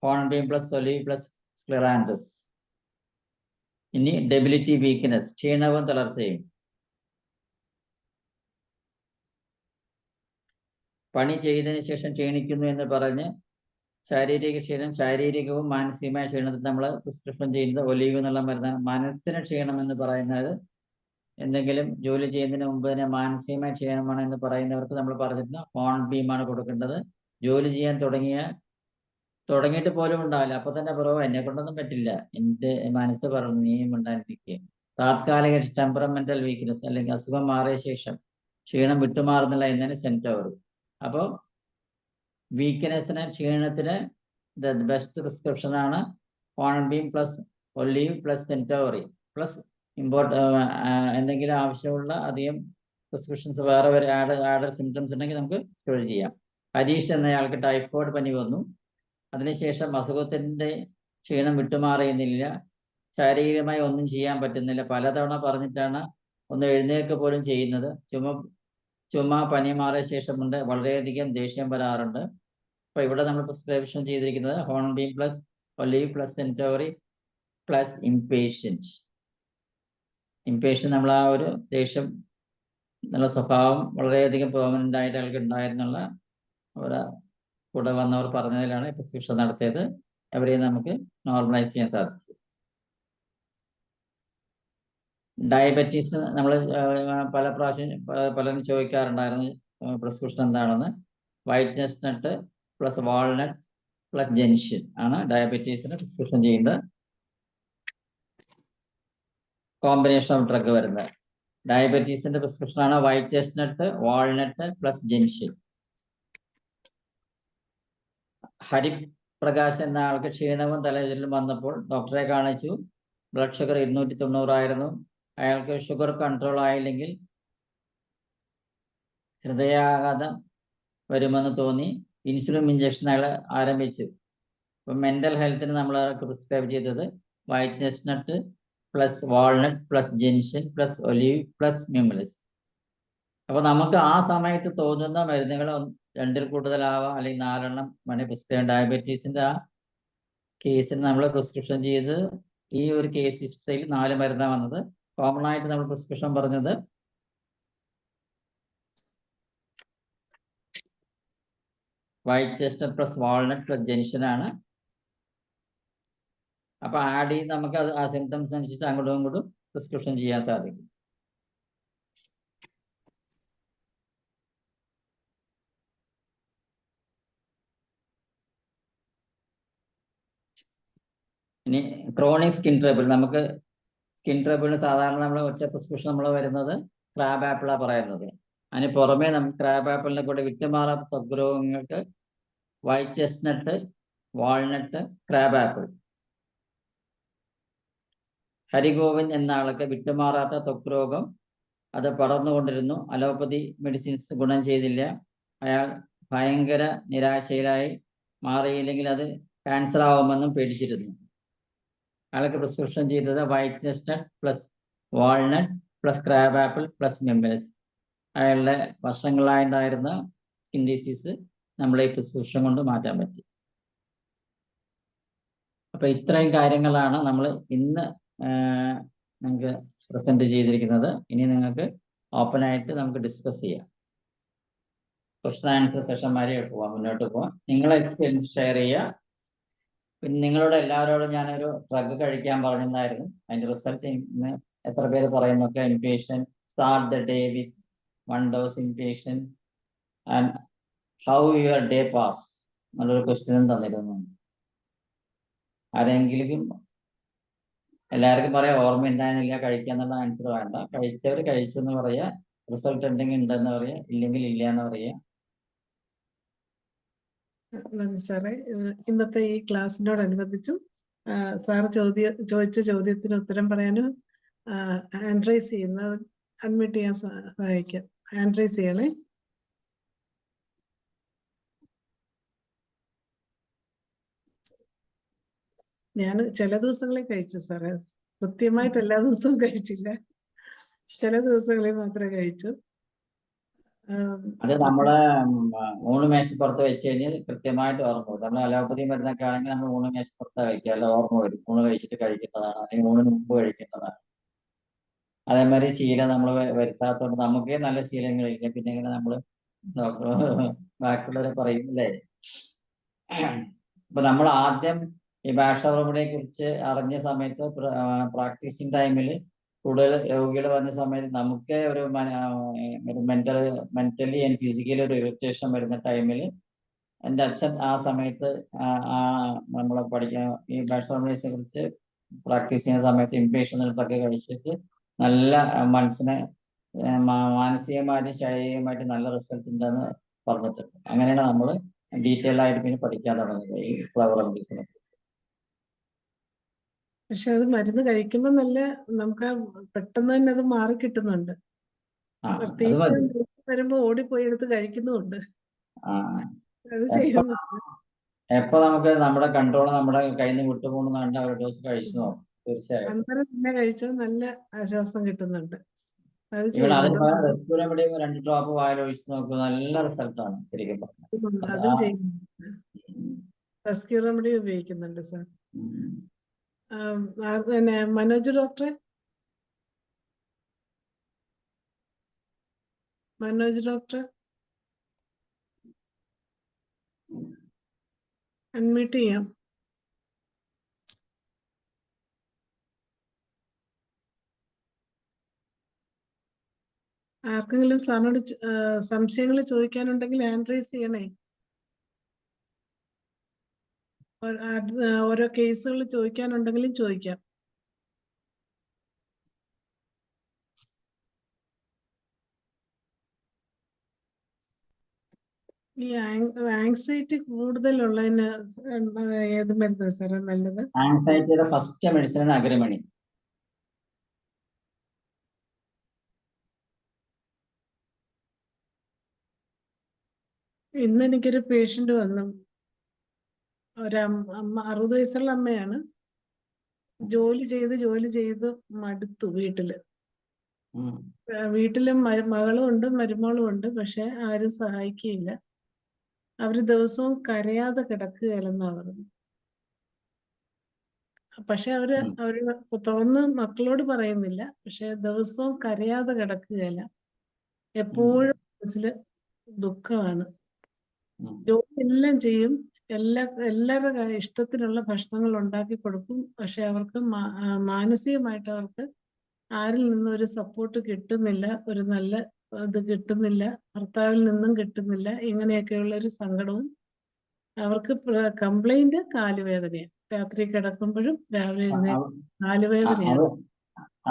Hornbeam plus olive plus scleranthus. ഇനി ഡെബിലിറ്റി, വീക്ക്നെസ്, ക്ഷീണവും തളർച്ചയും. പണി ചെയ്തതിന് ശേഷം ക്ഷീണിക്കുന്നു എന്ന് പറഞ്ഞ് ശാരീരിക ക്ഷീണം, ശാരീരികവും മാനസികമായ ക്ഷീണത്തിൽ നമ്മൾ പ്രിസ്ക്രിപ്ഷൻ ചെയ്യുന്നത് ഒലീവ് എന്നുള്ള മരുന്നാണ്. മനസ്സിന് ക്ഷീണം എന്ന് പറയുന്നത് എന്തെങ്കിലും ജോലി ചെയ്യുന്നതിന് മുമ്പ് തന്നെ മാനസികമായ ക്ഷീണമാണ് എന്ന് പറയുന്നവർക്ക് നമ്മൾ പറഞ്ഞിരുന്ന ഹോൺബീമാണ് കൊടുക്കേണ്ടത്. ജോലി ചെയ്യാൻ തുടങ്ങിയിട്ട് പോലും ഉണ്ടാവില്ല, അപ്പൊ തന്നെ പറയുമോ എന്നെ കൊണ്ടൊന്നും പറ്റില്ല, എന്റെ മനസ്സ് പറഞ്ഞു നീയും ഉണ്ടായിരിക്കുക. താത്കാലിക ടെമ്പറമെന്റൽ വീക്ക്നെസ്, അല്ലെങ്കിൽ അസുഖം മാറിയ ശേഷം ക്ഷീണം വിട്ടുമാറുന്നില്ല എന്നതിന് സെന്റോർ. അപ്പോൾ വീക്ക്നെസ്സിന്, ക്ഷീണത്തിന് ബെസ്റ്റ് പ്രിസ്ക്രിപ്ഷൻ ആണ് hornbeam plus olive plus Centauri plus എന്തെങ്കിലും ആവശ്യമുള്ള അധികം പ്രിസ്ക്രിപ്ഷൻസ് വേറെ ആഡ് സിംറ്റംസ് ഉണ്ടെങ്കിൽ നമുക്ക് സ്ക്രീൻ ചെയ്യാം. ഹരീഷ് എന്നയാൾക്ക് ടൈഫോയിഡ് പനി വന്നു. അതിനുശേഷം അസുഖത്തിന്റെ ക്ഷീണം വിട്ടുമാറിയുന്നില്ല, ശാരീരികമായി ഒന്നും ചെയ്യാൻ പറ്റുന്നില്ല. പലതവണ പറഞ്ഞിട്ടാണ് ഒന്ന് എഴുന്നേൽക്കുക പോലും ചെയ്യുന്നത്. ചുമ ചുമ, പനി മാറിയ ശേഷമുണ്ട് വളരെയധികം ദേഷ്യം വരാറുണ്ട്. അപ്പൊ ഇവിടെ നമ്മൾ പ്രിസ്ക്രിപ്ഷൻ ചെയ്തിരിക്കുന്നത് hornbeam plus olive plus centaury plus impatiens. നമ്മൾ ആ ഒരു ദേഷ്യം എന്നുള്ള സ്വഭാവം വളരെയധികം പെർമനന്റ് ആയിട്ട് അയാൾക്ക് ഉണ്ടായിരുന്നുള്ള അവിടെ കൂടെ വന്നവർ പറഞ്ഞതിലാണ് പ്രിസ്ക്രിപ്ഷൻ നടത്തിയത്. അവരെയും നമുക്ക് നോർമലൈസ് ചെയ്യാൻ സാധിച്ചു. ഡയബറ്റീസ് നമ്മൾ പല പ്രാവശ്യം പലരും ചോദിക്കാറുണ്ടായിരുന്നു പ്രിസ്ക്രിപ്ഷൻ എന്താണെന്ന്. White chestnut plus walnut plus gentian ആണ് ഡയബറ്റീസിന് പ്രിസ്ക്രിപ്ഷൻ ചെയ്യുന്നത്. കോമ്പിനേഷൻ ഓഫ് ഡ്രഗ് വരുന്നത്. ഡയബറ്റീസിന്റെ പ്രിസ്ക്രിപ്ഷൻ ആണ് white chestnut, walnut plus gentian. Hariprakash എന്ന ആൾക്ക് ക്ഷീണവും തലചുറ്റലും വന്നപ്പോൾ ഡോക്ടറെ കാണിച്ചു. ബ്ലഡ് ഷുഗർ 290 ആയിരുന്നു. അയാൾക്ക് ഷുഗർ കൺട്രോൾ ആയില്ലെങ്കിൽ ഹൃദയാഘാതം വരുമെന്ന് തോന്നി. ഇൻസുലിൻ ഇഞ്ചക്ഷൻ അയാൾ ആരംഭിച്ചു. ഇപ്പം മെന്റൽ ഹെൽത്തിന് നമ്മൾ പ്രിസ്ക്രൈബ് ചെയ്തത് white chestnut plus walnut plus gentian plus olive plus mimulus. അപ്പൊ നമുക്ക് ആ സമയത്ത് തോന്നുന്ന മരുന്നുകൾ 2-ൽ കൂടുതലാവാം, അല്ലെങ്കിൽ 4 വേണേൽ പ്രിസ്ക്രൈബ്. ഡയബറ്റീസിന്റെ ആ കേസിന് നമ്മൾ പ്രിസ്ക്രിപ്ഷൻ ചെയ്ത് ഈ ഒരു കേസ് ഹിസ്റ്ററിയിൽ 4 മരുന്നാണ് വന്നത്. കോമൺ ആയിട്ട് നമ്മൾ പ്രിസ്ക്രിപ്ഷൻ പറഞ്ഞത് white chestnut plus walnut plus gentian ആണ്. അപ്പൊ ആഡ് ചെയ്ത് നമുക്ക് അത് ആ സിംറ്റംസ് അനുസരിച്ച് അങ്ങോട്ടും ഇങ്ങോട്ടും പ്രിസ്ക്രിപ്ഷൻ ചെയ്യാൻ സാധിക്കും. ഇനി ക്രോണിക് സ്കിൻ ട്രബിൾ. നമുക്ക് സ്കിൻ ട്രബിളിന് സാധാരണ നമ്മൾ ഒറ്റ പ്രിസ്ക്രിപ്ഷൻ നമ്മൾ വരുന്നത് ക്രാബ് ആപ്പിളാണ് പറയുന്നത്. അതിന് പുറമെ നമുക്ക് ക്രാബ് ആപ്പിളിനെ കൂടെ വിട്ടുമാറാത്ത ത്വക്ക് രോഗങ്ങൾക്ക് white chestnut, walnut, crab apple. Harigovind എന്ന ആൾക്ക് വിട്ടുമാറാത്ത ത്വക്ക് രോഗം, അത് പടർന്നുകൊണ്ടിരുന്നു. അലോപ്പതി മെഡിസിൻസ് ഗുണം ചെയ്തില്ല. അയാൾ ഭയങ്കര നിരാശയിലായി. മാറിയില്ലെങ്കിൽ അത് ക്യാൻസർ ആവുമെന്നും പേടിച്ചിരുന്നു. അയാൾക്ക് പ്രിസ്ക്രിപ്ഷൻ ചെയ്തത് white chestnut plus walnut plus crab apple plus mimulus. അയാളുടെ വർഷങ്ങളായിട്ടുണ്ടായിരുന്ന സ്കിൻ ഡിസീസ് നമ്മളെ ഈ പ്രിസ്ക്രിപ്ഷൻ കൊണ്ട് മാറ്റാൻ പറ്റി. അപ്പൊ ഇത്രയും കാര്യങ്ങളാണ് നമ്മൾ ഇന്ന് നിങ്ങൾക്ക് പ്രസന്റ് ചെയ്തിരിക്കുന്നത്. ഇനി നിങ്ങൾക്ക് ഓപ്പൺ ആയിട്ട് നമുക്ക് ഡിസ്കസ് ചെയ്യാം. ക്വസ്റ്റൻ ആൻസർ സെഷന്മാരെ പോവാം, മുന്നോട്ട് പോവാം. നിങ്ങളെ എക്സ്പീരിയൻസ് ഷെയർ ചെയ്യുക. പിന്നെ നിങ്ങളോട് എല്ലാവരോടും ഞാനൊരു ഡ്രഗ് കഴിക്കാൻ പറഞ്ഞിട്ടുണ്ടായിരുന്നു. അതിന്റെ റിസൾട്ട് ഇന്ന് എത്ര പേര് പറയുന്നൊക്കെ impatiens start the day with 1 dose impatiens and how your day passed എന്നുള്ളൊരു ക്വസ്റ്റ്യനും തന്നിരുന്നു. ആരെങ്കിലും എല്ലാവർക്കും പറയാം ഓർമ്മ ഉണ്ടായിരുന്നില്ല കഴിക്കാന്നുള്ള ആൻസർ വേണ്ട. കഴിച്ചവർ കഴിച്ചു എന്ന് പറയാ, റിസൾട്ട് എന്തെങ്കിലും ഉണ്ടെന്ന് പറയാ, ഇല്ലെങ്കിൽ ഇല്ല എന്ന് പറയാ. നന്ദി സാറേ. ഇന്നത്തെ ഈ ക്ലാസ്സിനോടനുബന്ധിച്ചും സാറ് ചോദിച്ച ചോദ്യത്തിന് ഉത്തരം പറയാനും ഹാൻഡ് റൈസ് ചെയ്യുന്ന അഡ്മിറ്റ് ചെയ്യാൻ സഹായിക്കാം. ഹാൻഡ് റൈസ് ചെയ്യണേ. ഞാൻ ചില ദിവസങ്ങളിൽ കഴിച്ചു സാറേ. കൃത്യമായിട്ട് എല്ലാ ദിവസവും കഴിച്ചില്ല. ചില ദിവസങ്ങളിൽ മാത്രമേ കഴിച്ചു. അത് നമ്മളെ ഊണ് മേശപ്പുറത്ത് വെച്ച് കഴിഞ്ഞാൽ കൃത്യമായിട്ട് ഓർമ്മ വരും. നമ്മൾ അലോപ്പതി മരുന്നൊക്കെ ആണെങ്കിൽ നമ്മൾ ഊണ് മേശപ്പുറത്ത് കഴിക്കുക, അല്ല ഓർമ്മ വരും. ഊണ് കഴിച്ചിട്ട് കഴിക്കേണ്ടതാണ്, അല്ലെങ്കിൽ ഊണിന് മുമ്പ് കഴിക്കേണ്ടതാണ്. അതേമാതിരി ശീലം നമ്മൾ വരുത്താത്തതുകൊണ്ട് നമുക്കേ നല്ല ശീലങ്ങളില്ല. പിന്നെ ഇങ്ങനെ നമ്മൾ ഡോക്ടർ ബാക്കിയുള്ളവരെ പറയും അല്ലേ. അപ്പൊ നമ്മൾ ആദ്യം ഈ ഭാഷ ഉറവിടയെ കുറിച്ച് അറിഞ്ഞ സമയത്ത് പ്രാക്ടീസിങ് ടൈമിൽ കൂടുതൽ രോഗികൾ വന്ന സമയത്ത് നമുക്ക് ഒരു മെന്റലി ആൻഡ് ഫിസിക്കലി ഒരു ഇറിറ്റേഷൻ വരുന്ന ടൈമിൽ എൻ്റെ അച്ഛൻ ആ സമയത്ത് നമ്മളെ പഠിക്കാൻ ഈ ബാഷോർമേഴ്സിനെ കുറിച്ച് പ്രാക്ടീസ് ചെയ്യുന്ന സമയത്ത് ഇംപേഷ്യൻ ഒക്കെ കഴിച്ചിട്ട് നല്ല മനസ്സിനെ മാനസികമായിട്ടും ശാരീരികമായിട്ടും നല്ല റിസൾട്ട് ഉണ്ടെന്ന് പറഞ്ഞിട്ടുണ്ട്. അങ്ങനെയാണ് നമ്മൾ ഡീറ്റെയിൽ ആയിട്ട് പിന്നെ പഠിക്കാൻ തുടങ്ങുന്നത് ഈ ഫ്ലവർ റെമഡീസിനെ കുറിച്ച്. പക്ഷെ അത് മരുന്ന് കഴിക്കുമ്പോൾ നല്ല നമുക്ക് പെട്ടെന്ന് തന്നെ അത് മാറി കിട്ടുന്നുണ്ട്. വരുമ്പോ ഓടിപ്പോയി എടുത്ത് കഴിക്കുന്നുമുണ്ട്. അത് ചെയ്യുന്നുണ്ട്. എപ്പൊ നമുക്ക് നമ്മുടെ കൺട്രോൾ നമ്മുടെ കയ്യിൽ നിന്ന് വിട്ടുപോകുന്ന ഒരു ഡോസ് കഴിച്ചു നോക്കും. തീർച്ചയായും അന്നേരം തന്നെ കഴിച്ചാൽ നല്ല ആശ്വാസം കിട്ടുന്നുണ്ട്. അത് ഇവിടെ അതിന് ചെയ്യുന്നുണ്ട്. പകരം റെസ്ക്യൂ റെമഡി 2 ഡ്രോപ്പ് വായിൽ ഒഴിച്ച് നോക്കുക, നല്ല റിസൾട്ടാണ് ശരിക്കും പറഞ്ഞാൽ. അതും ചെയ്യുന്നുണ്ട്. റെസ്ക്യൂ റെമഡി ഉപയോഗിക്കുന്നുണ്ട് സാർ. പിന്നെ മനോജ് ഡോക്ടറെ, അൺമ്യൂട്ട് ചെയ്യാം. ആർക്കെങ്കിലും സാറിനോട് സംശയങ്ങൾ ചോദിക്കാനുണ്ടെങ്കിൽ ഹാൻഡ് റൈസ് ചെയ്യണേ. ഓരോ കേസുകൾ ചോദിക്കാനുണ്ടെങ്കിലും ചോദിക്കാം. ഈ ആങ്സൈറ്റി കൂടുതലുള്ളതിന് ഏത് മരുന്ന് സാറേ നല്ലത്? ആങ്സൈറ്റിയുടെ ഫസ്റ്റ് മെഡിസിനാണ് അഗ്രമണി. ഇന്ന് എനിക്കൊരു പേഷ്യന്റ് വന്നു. 60 വയസ്സുള്ള അമ്മയാണ്. ജോലി ചെയ്ത് മടുത്തു വീട്ടില്. വീട്ടിലും മകളും ഉണ്ട് മരുമോളും ഉണ്ട്, പക്ഷെ ആരും സഹായിക്കുകയില്ല. അവര് ദിവസവും കരയാതെ കിടക്കുകയല്ലെന്നാ പറഞ്ഞു. പക്ഷെ അവര് തുറന്ന് മക്കളോട് പറയുന്നില്ല, പക്ഷെ ദിവസവും കരയാതെ കിടക്കുകയല്ല. എപ്പോഴും മനസ്സില് ദുഃഖമാണ്. ജോലി എല്ലാം ചെയ്യും, എല്ലാവരുടെ ഇഷ്ടത്തിനുള്ള ഭക്ഷണങ്ങൾ ഉണ്ടാക്കി കൊടുക്കും. പക്ഷെ അവർക്ക് മാനസികമായിട്ട് അവർക്ക് ആരിൽ നിന്നും ഒരു സപ്പോർട്ട് കിട്ടുന്നില്ല, ഒരു നല്ല ഇത് കിട്ടുന്നില്ല, ഭർത്താവിൽ നിന്നും കിട്ടുന്നില്ല. ഇങ്ങനെയൊക്കെയുള്ള ഒരു സങ്കടവും. അവർക്ക് കംപ്ലൈന്റ് കാലുവേദനയാണ്. രാത്രി കിടക്കുമ്പോഴും രാവിലെ കാലുവേദനയാണ്.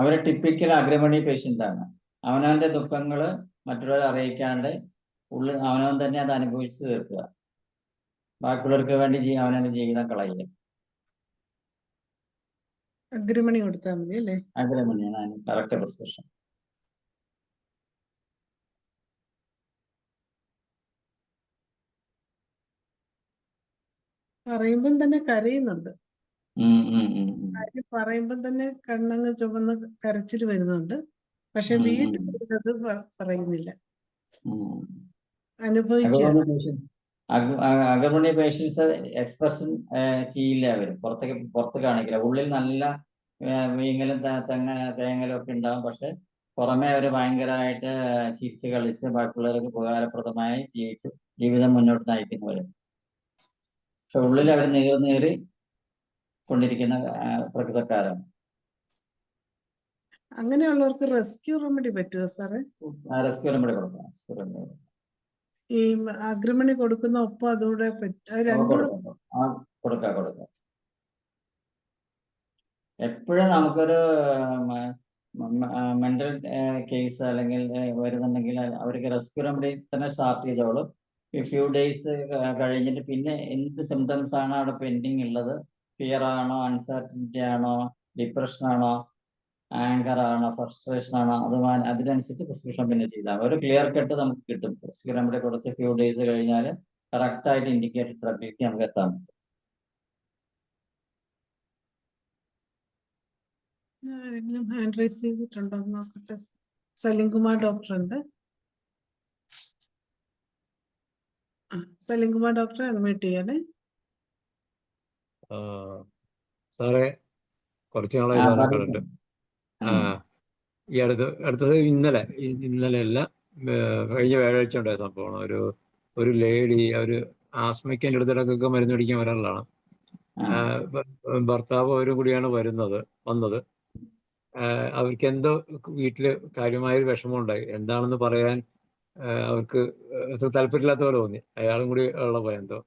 അവര് ടിപ്പിക്കൽ അഗ്രമണി പേഷ്യന്റ് ആണ്. അവനവന്റെ ദുഃഖങ്ങള് മറ്റുള്ളവരെ അറിയിക്കാണ്ട് അവനവൻ തന്നെ അത് അനുഭവിച്ച് തീർക്കുക, ബാക്കിയുള്ളവർക്ക് വേണ്ടി അവനവന്റെ ജീവിതം കളയുക. അഗ്രമണി കൊടുത്താൽ മതി അല്ലേ? അഗ്രമണിയാണ് കറക്റ്റ് പ്രിസ്ക്രിപ്ഷൻ. പറയുമ്പം തന്നെ കരയുന്നുണ്ട്. പറയുമ്പം തന്നെ കണ്ണങ്ങ് ചുവന്ന് കരച്ചിൽ വരുന്നുണ്ട്. പക്ഷെ വീട്ടിൽ അത് പറയുന്നില്ല, അനുഭവിക്കുകയാണ്. അഗ്രമണി പേഷ്യൻസ് എക്സ്പ്രഷൻ ചെയ്യില്ല, അവര് പുറത്ത് കാണിക്കില്ല. ഉള്ളിൽ നല്ല വീങ്ങലും തേങ്ങലും ഒക്കെ ഉണ്ടാവും, പക്ഷെ പുറമെ അവര് ഭയങ്കരമായിട്ട് ചിരിച്ച് കളിച്ച് ബാക്കിയുള്ളവർക്ക് ഉപകാരപ്രദമായി ജീവിതം മുന്നോട്ട് നയിക്കുന്നവര്. പക്ഷെ ഉള്ളിൽ അവർ നീറി കൊണ്ടിരിക്കുന്ന പ്രകൃതക്കാരാണ്. അങ്ങനെയുള്ളവർക്ക് റെസ്ക്യൂ റെമഡി പറ്റുമോ സാറേ? റെസ്ക്യൂ റെമഡി കൊടുക്കാം. ഈ അഗ്രമണി കൊടുക്കുന്ന ഒപ്പം അതുകൂടെ കൊടുക്കാം. എപ്പോഴും നമുക്കൊരു മെന്റൽ കേസ് അല്ലെങ്കിൽ വരുന്നുണ്ടെങ്കിൽ അവർക്ക് റെസ്ക്യൂ റെമഡി തന്നെ സ്റ്റാർട്ട് ചെയ്തോളും. ഫ്യൂ ഡേയ്സ് കഴിഞ്ഞിട്ട് പിന്നെ എന്ത് സിംറ്റംസ് ആണ് അവിടെ പെൻഡിങ് ഉള്ളത്, ഫിയർ ആണോ, അൺസർട്ടനിറ്റി ആണോ, ഡിപ്രഷൻ ആണോ, ആങ്കർ ആണോ, ഫ്രസ്ട്രേഷൻ ആണോ, അതിനനുസരിച്ച് പ്രിസ്ക്രിപ്ഷൻ പിന്നെ ചെയ്താൽ ഒരു ക്ലിയർ കട്ട് നമുക്ക് കിട്ടും. റെസ്ക്യൂ റെമഡി കൊടുത്ത് ഫ്യൂ ഡേയ്സ് കഴിഞ്ഞാൽ കറക്റ്റ് ആയിട്ട് ഇൻഡിക്കേറ്റഡ് തെറാപ്പിക്ക് നമുക്ക് എത്താൻ പറ്റും. ഹാൻഡ് റൈസ് ചെയ്തിട്ടുണ്ടോ നോക്കട്ടെ. സലിംകുമാർ ഡോക്ടർ ഉണ്ട്. സലിംകുമാർ ഡോക്ടറെ അൺമ്യൂട്ട് ചെയ്യണേ. സാറേ, കുറച്ച് നാളായി സാറിനെ കണ്ടിട്ട്. ഈ അടുത്തത് ഇന്നലെ അല്ല, കഴിഞ്ഞ വ്യാഴാഴ്ച ഉണ്ടായ സംഭവമാണ്. ഒരു ലേഡി, ഒരു ആസ്മയ്ക്ക് എൻ്റെ അടുത്തിടക്കൊക്കെ മരുന്ന് പിടിക്കാൻ വരാനുള്ളതാണ്. ഭർത്താവ് അവരും കൂടിയാണ് വന്നത്. അവർക്ക് എന്തോ വീട്ടില് കാര്യമായൊരു വിഷമം ഉണ്ടായി. എന്താണെന്ന് പറയാൻ അവർക്ക് താല്പര്യമില്ലാത്ത പോലെ തോന്നി. അയാളും കൂടി ഉള്ള പോലെ എന്തോ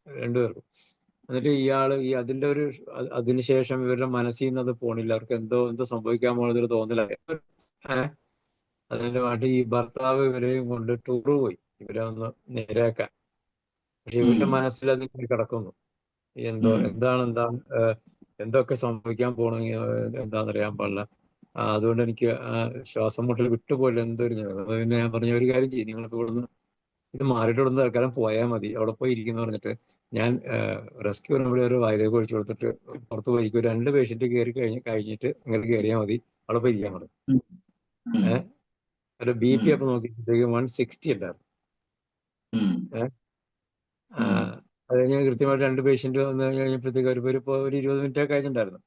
രണ്ടുപേർക്കും. എന്നിട്ട് അതിന്റെ അതിനുശേഷം ഇവരുടെ മനസ്സിൽ നിന്ന് അത് പോണില്ല. അവർക്ക് എന്തോ സംഭവിക്കാൻ പോകുന്നതൊരു തോന്നലായി. അതിന്റെ വേണ്ടി ഈ ഭർത്താവ് ഇവരെയും കൊണ്ട് ടൂറ് പോയി, ഇവരെ ഒന്ന് നേരെയാക്കാൻ. പക്ഷെ ഇവരുടെ മനസ്സിൽ അത് കിടക്കുന്നു. എന്തൊക്കെ സംഭവിക്കാൻ പോണെങ്കിൽ എന്താണെന്നറിയാൻ പാടില്ല. അതുകൊണ്ട് എനിക്ക് ശ്വാസം മുട്ടൽ വിട്ടുപോലെ പിന്നെ ഞാൻ പറഞ്ഞ ഒരു കാര്യം ചെയ്യും, നിങ്ങൾക്ക് ഇവിടുന്ന് ഇത് മാറിയിട്ട് ഇവിടുന്ന് തൽക്കാലം പോയാൽ മതി, അവിടെ പോയി ഇരിക്കുന്നു പറഞ്ഞിട്ട് ഞാൻ റെസ്ക്യൂ റെമഡി ഒരു വായിലേക്ക് ഒഴിച്ചു കൊടുത്തിട്ട് പുറത്ത് പോയിരിക്കും. 2 പേഷ്യന്റ് കഴിഞ്ഞിട്ട് ഇങ്ങനെ കയറിയാൽ മതി, അവിടെ പോയി ഇരിക്കാൻ പറയും. ഒരു BP ഉം. അപ്പൊ നോക്കിയപ്പോഴത്തേക്ക് 160 ഉണ്ടായിരുന്നു. ഉം. ഏഹ് ഉം. അത് കഴിഞ്ഞ് കൃത്യമായിട്ട് 2 പേഷ്യന്റ് വന്നു കഴിഞ്ഞപ്പോഴത്തേക്ക് ഒരു 20 മിനിറ്റ് ഒക്കെ കഴിഞ്ഞിട്ടുണ്ടായിരുന്നു.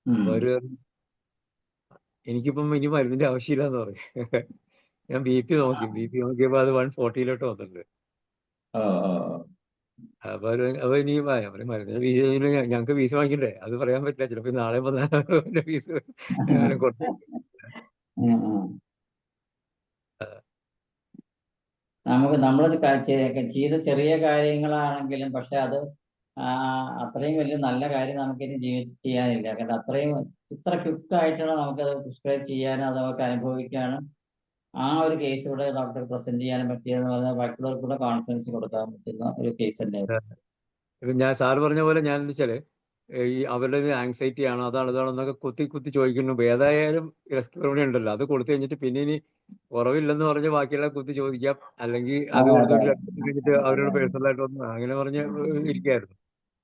ഉം. അപ്പൊ അവര് പറഞ്ഞു, എനിക്കിപ്പം ഇനി മരുന്നിന്റെ ആവശ്യമില്ല എന്ന് പറഞ്ഞു. ഞാൻ BP നോക്കിയപ്പോ അത് 140 വന്നിട്ടുണ്ട്. ഓ ഓ ഓ. അപ്പൊ ഇനി ഞാൻ പറയും, മരുന്നിന്റെ ഫീസ് ഞങ്ങൾക്ക് ഫീസ് വാങ്ങിക്കണ്ടേ? അത് പറയാൻ പറ്റില്ല. ചിലപ്പോ നാളെ വന്നാൽ ഫീസ് കൊടുത്തു. ഉം. ഉം. നമ്മളത് ചെയ്ത ചെറിയ കാര്യങ്ങളാണെങ്കിലും പക്ഷെ അത് അത്രയും വലിയ നല്ല കാര്യം നമുക്കിനി ജീവിതത്തിൽ ചെയ്യാനില്ല. കാരണം അത്രയും ഇത്ര ക്വിക്കായിട്ടാണ് നമുക്കത് പ്രിസ്ക്രൈബ് ചെയ്യാനും അത് നമുക്ക് അനുഭവിക്കാനും ആ ഒരു കേസ് ഇവിടെ ഡോക്ടർ പ്രസന്റ് ചെയ്യാനും പറ്റിയെന്ന് പറഞ്ഞാൽ ബാക്കിയുള്ളവർക്ക് കൂടെ കോൺഫിഡൻസ് കൊടുക്കാൻ പറ്റുന്ന ഒരു കേസ് തന്നെയായിരുന്നു. ഇപ്പൊ ഞാൻ സാറ് പറഞ്ഞ പോലെ ഞാൻ എന്താ വെച്ചാല് ഈ അവരുടെ ആങ്സൈറ്റി ആണോ അതാണ് ഇതാണെന്നൊക്കെ കുത്തി ചോദിക്കുന്നു. ഏതായാലും റെസ്ക്യൂറി ഉണ്ടല്ലോ, അത് കൊടുത്തു കഴിഞ്ഞിട്ട് പിന്നെ ഇനി കുറവില്ലെന്ന് പറഞ്ഞ് ബാക്കിയെല്ലാം കുത്തി ചോദിക്കാം, അല്ലെങ്കിൽ അത് അതെ അതെ കൊടുത്തിട്ട് അതെ. 2 ദിവസം കഴിഞ്ഞിട്ട് അവരോട് പേഴ്സണലായിട്ട് വന്ന് അങ്ങനെ പറഞ്ഞ് ഇരിക്കായിരുന്നു.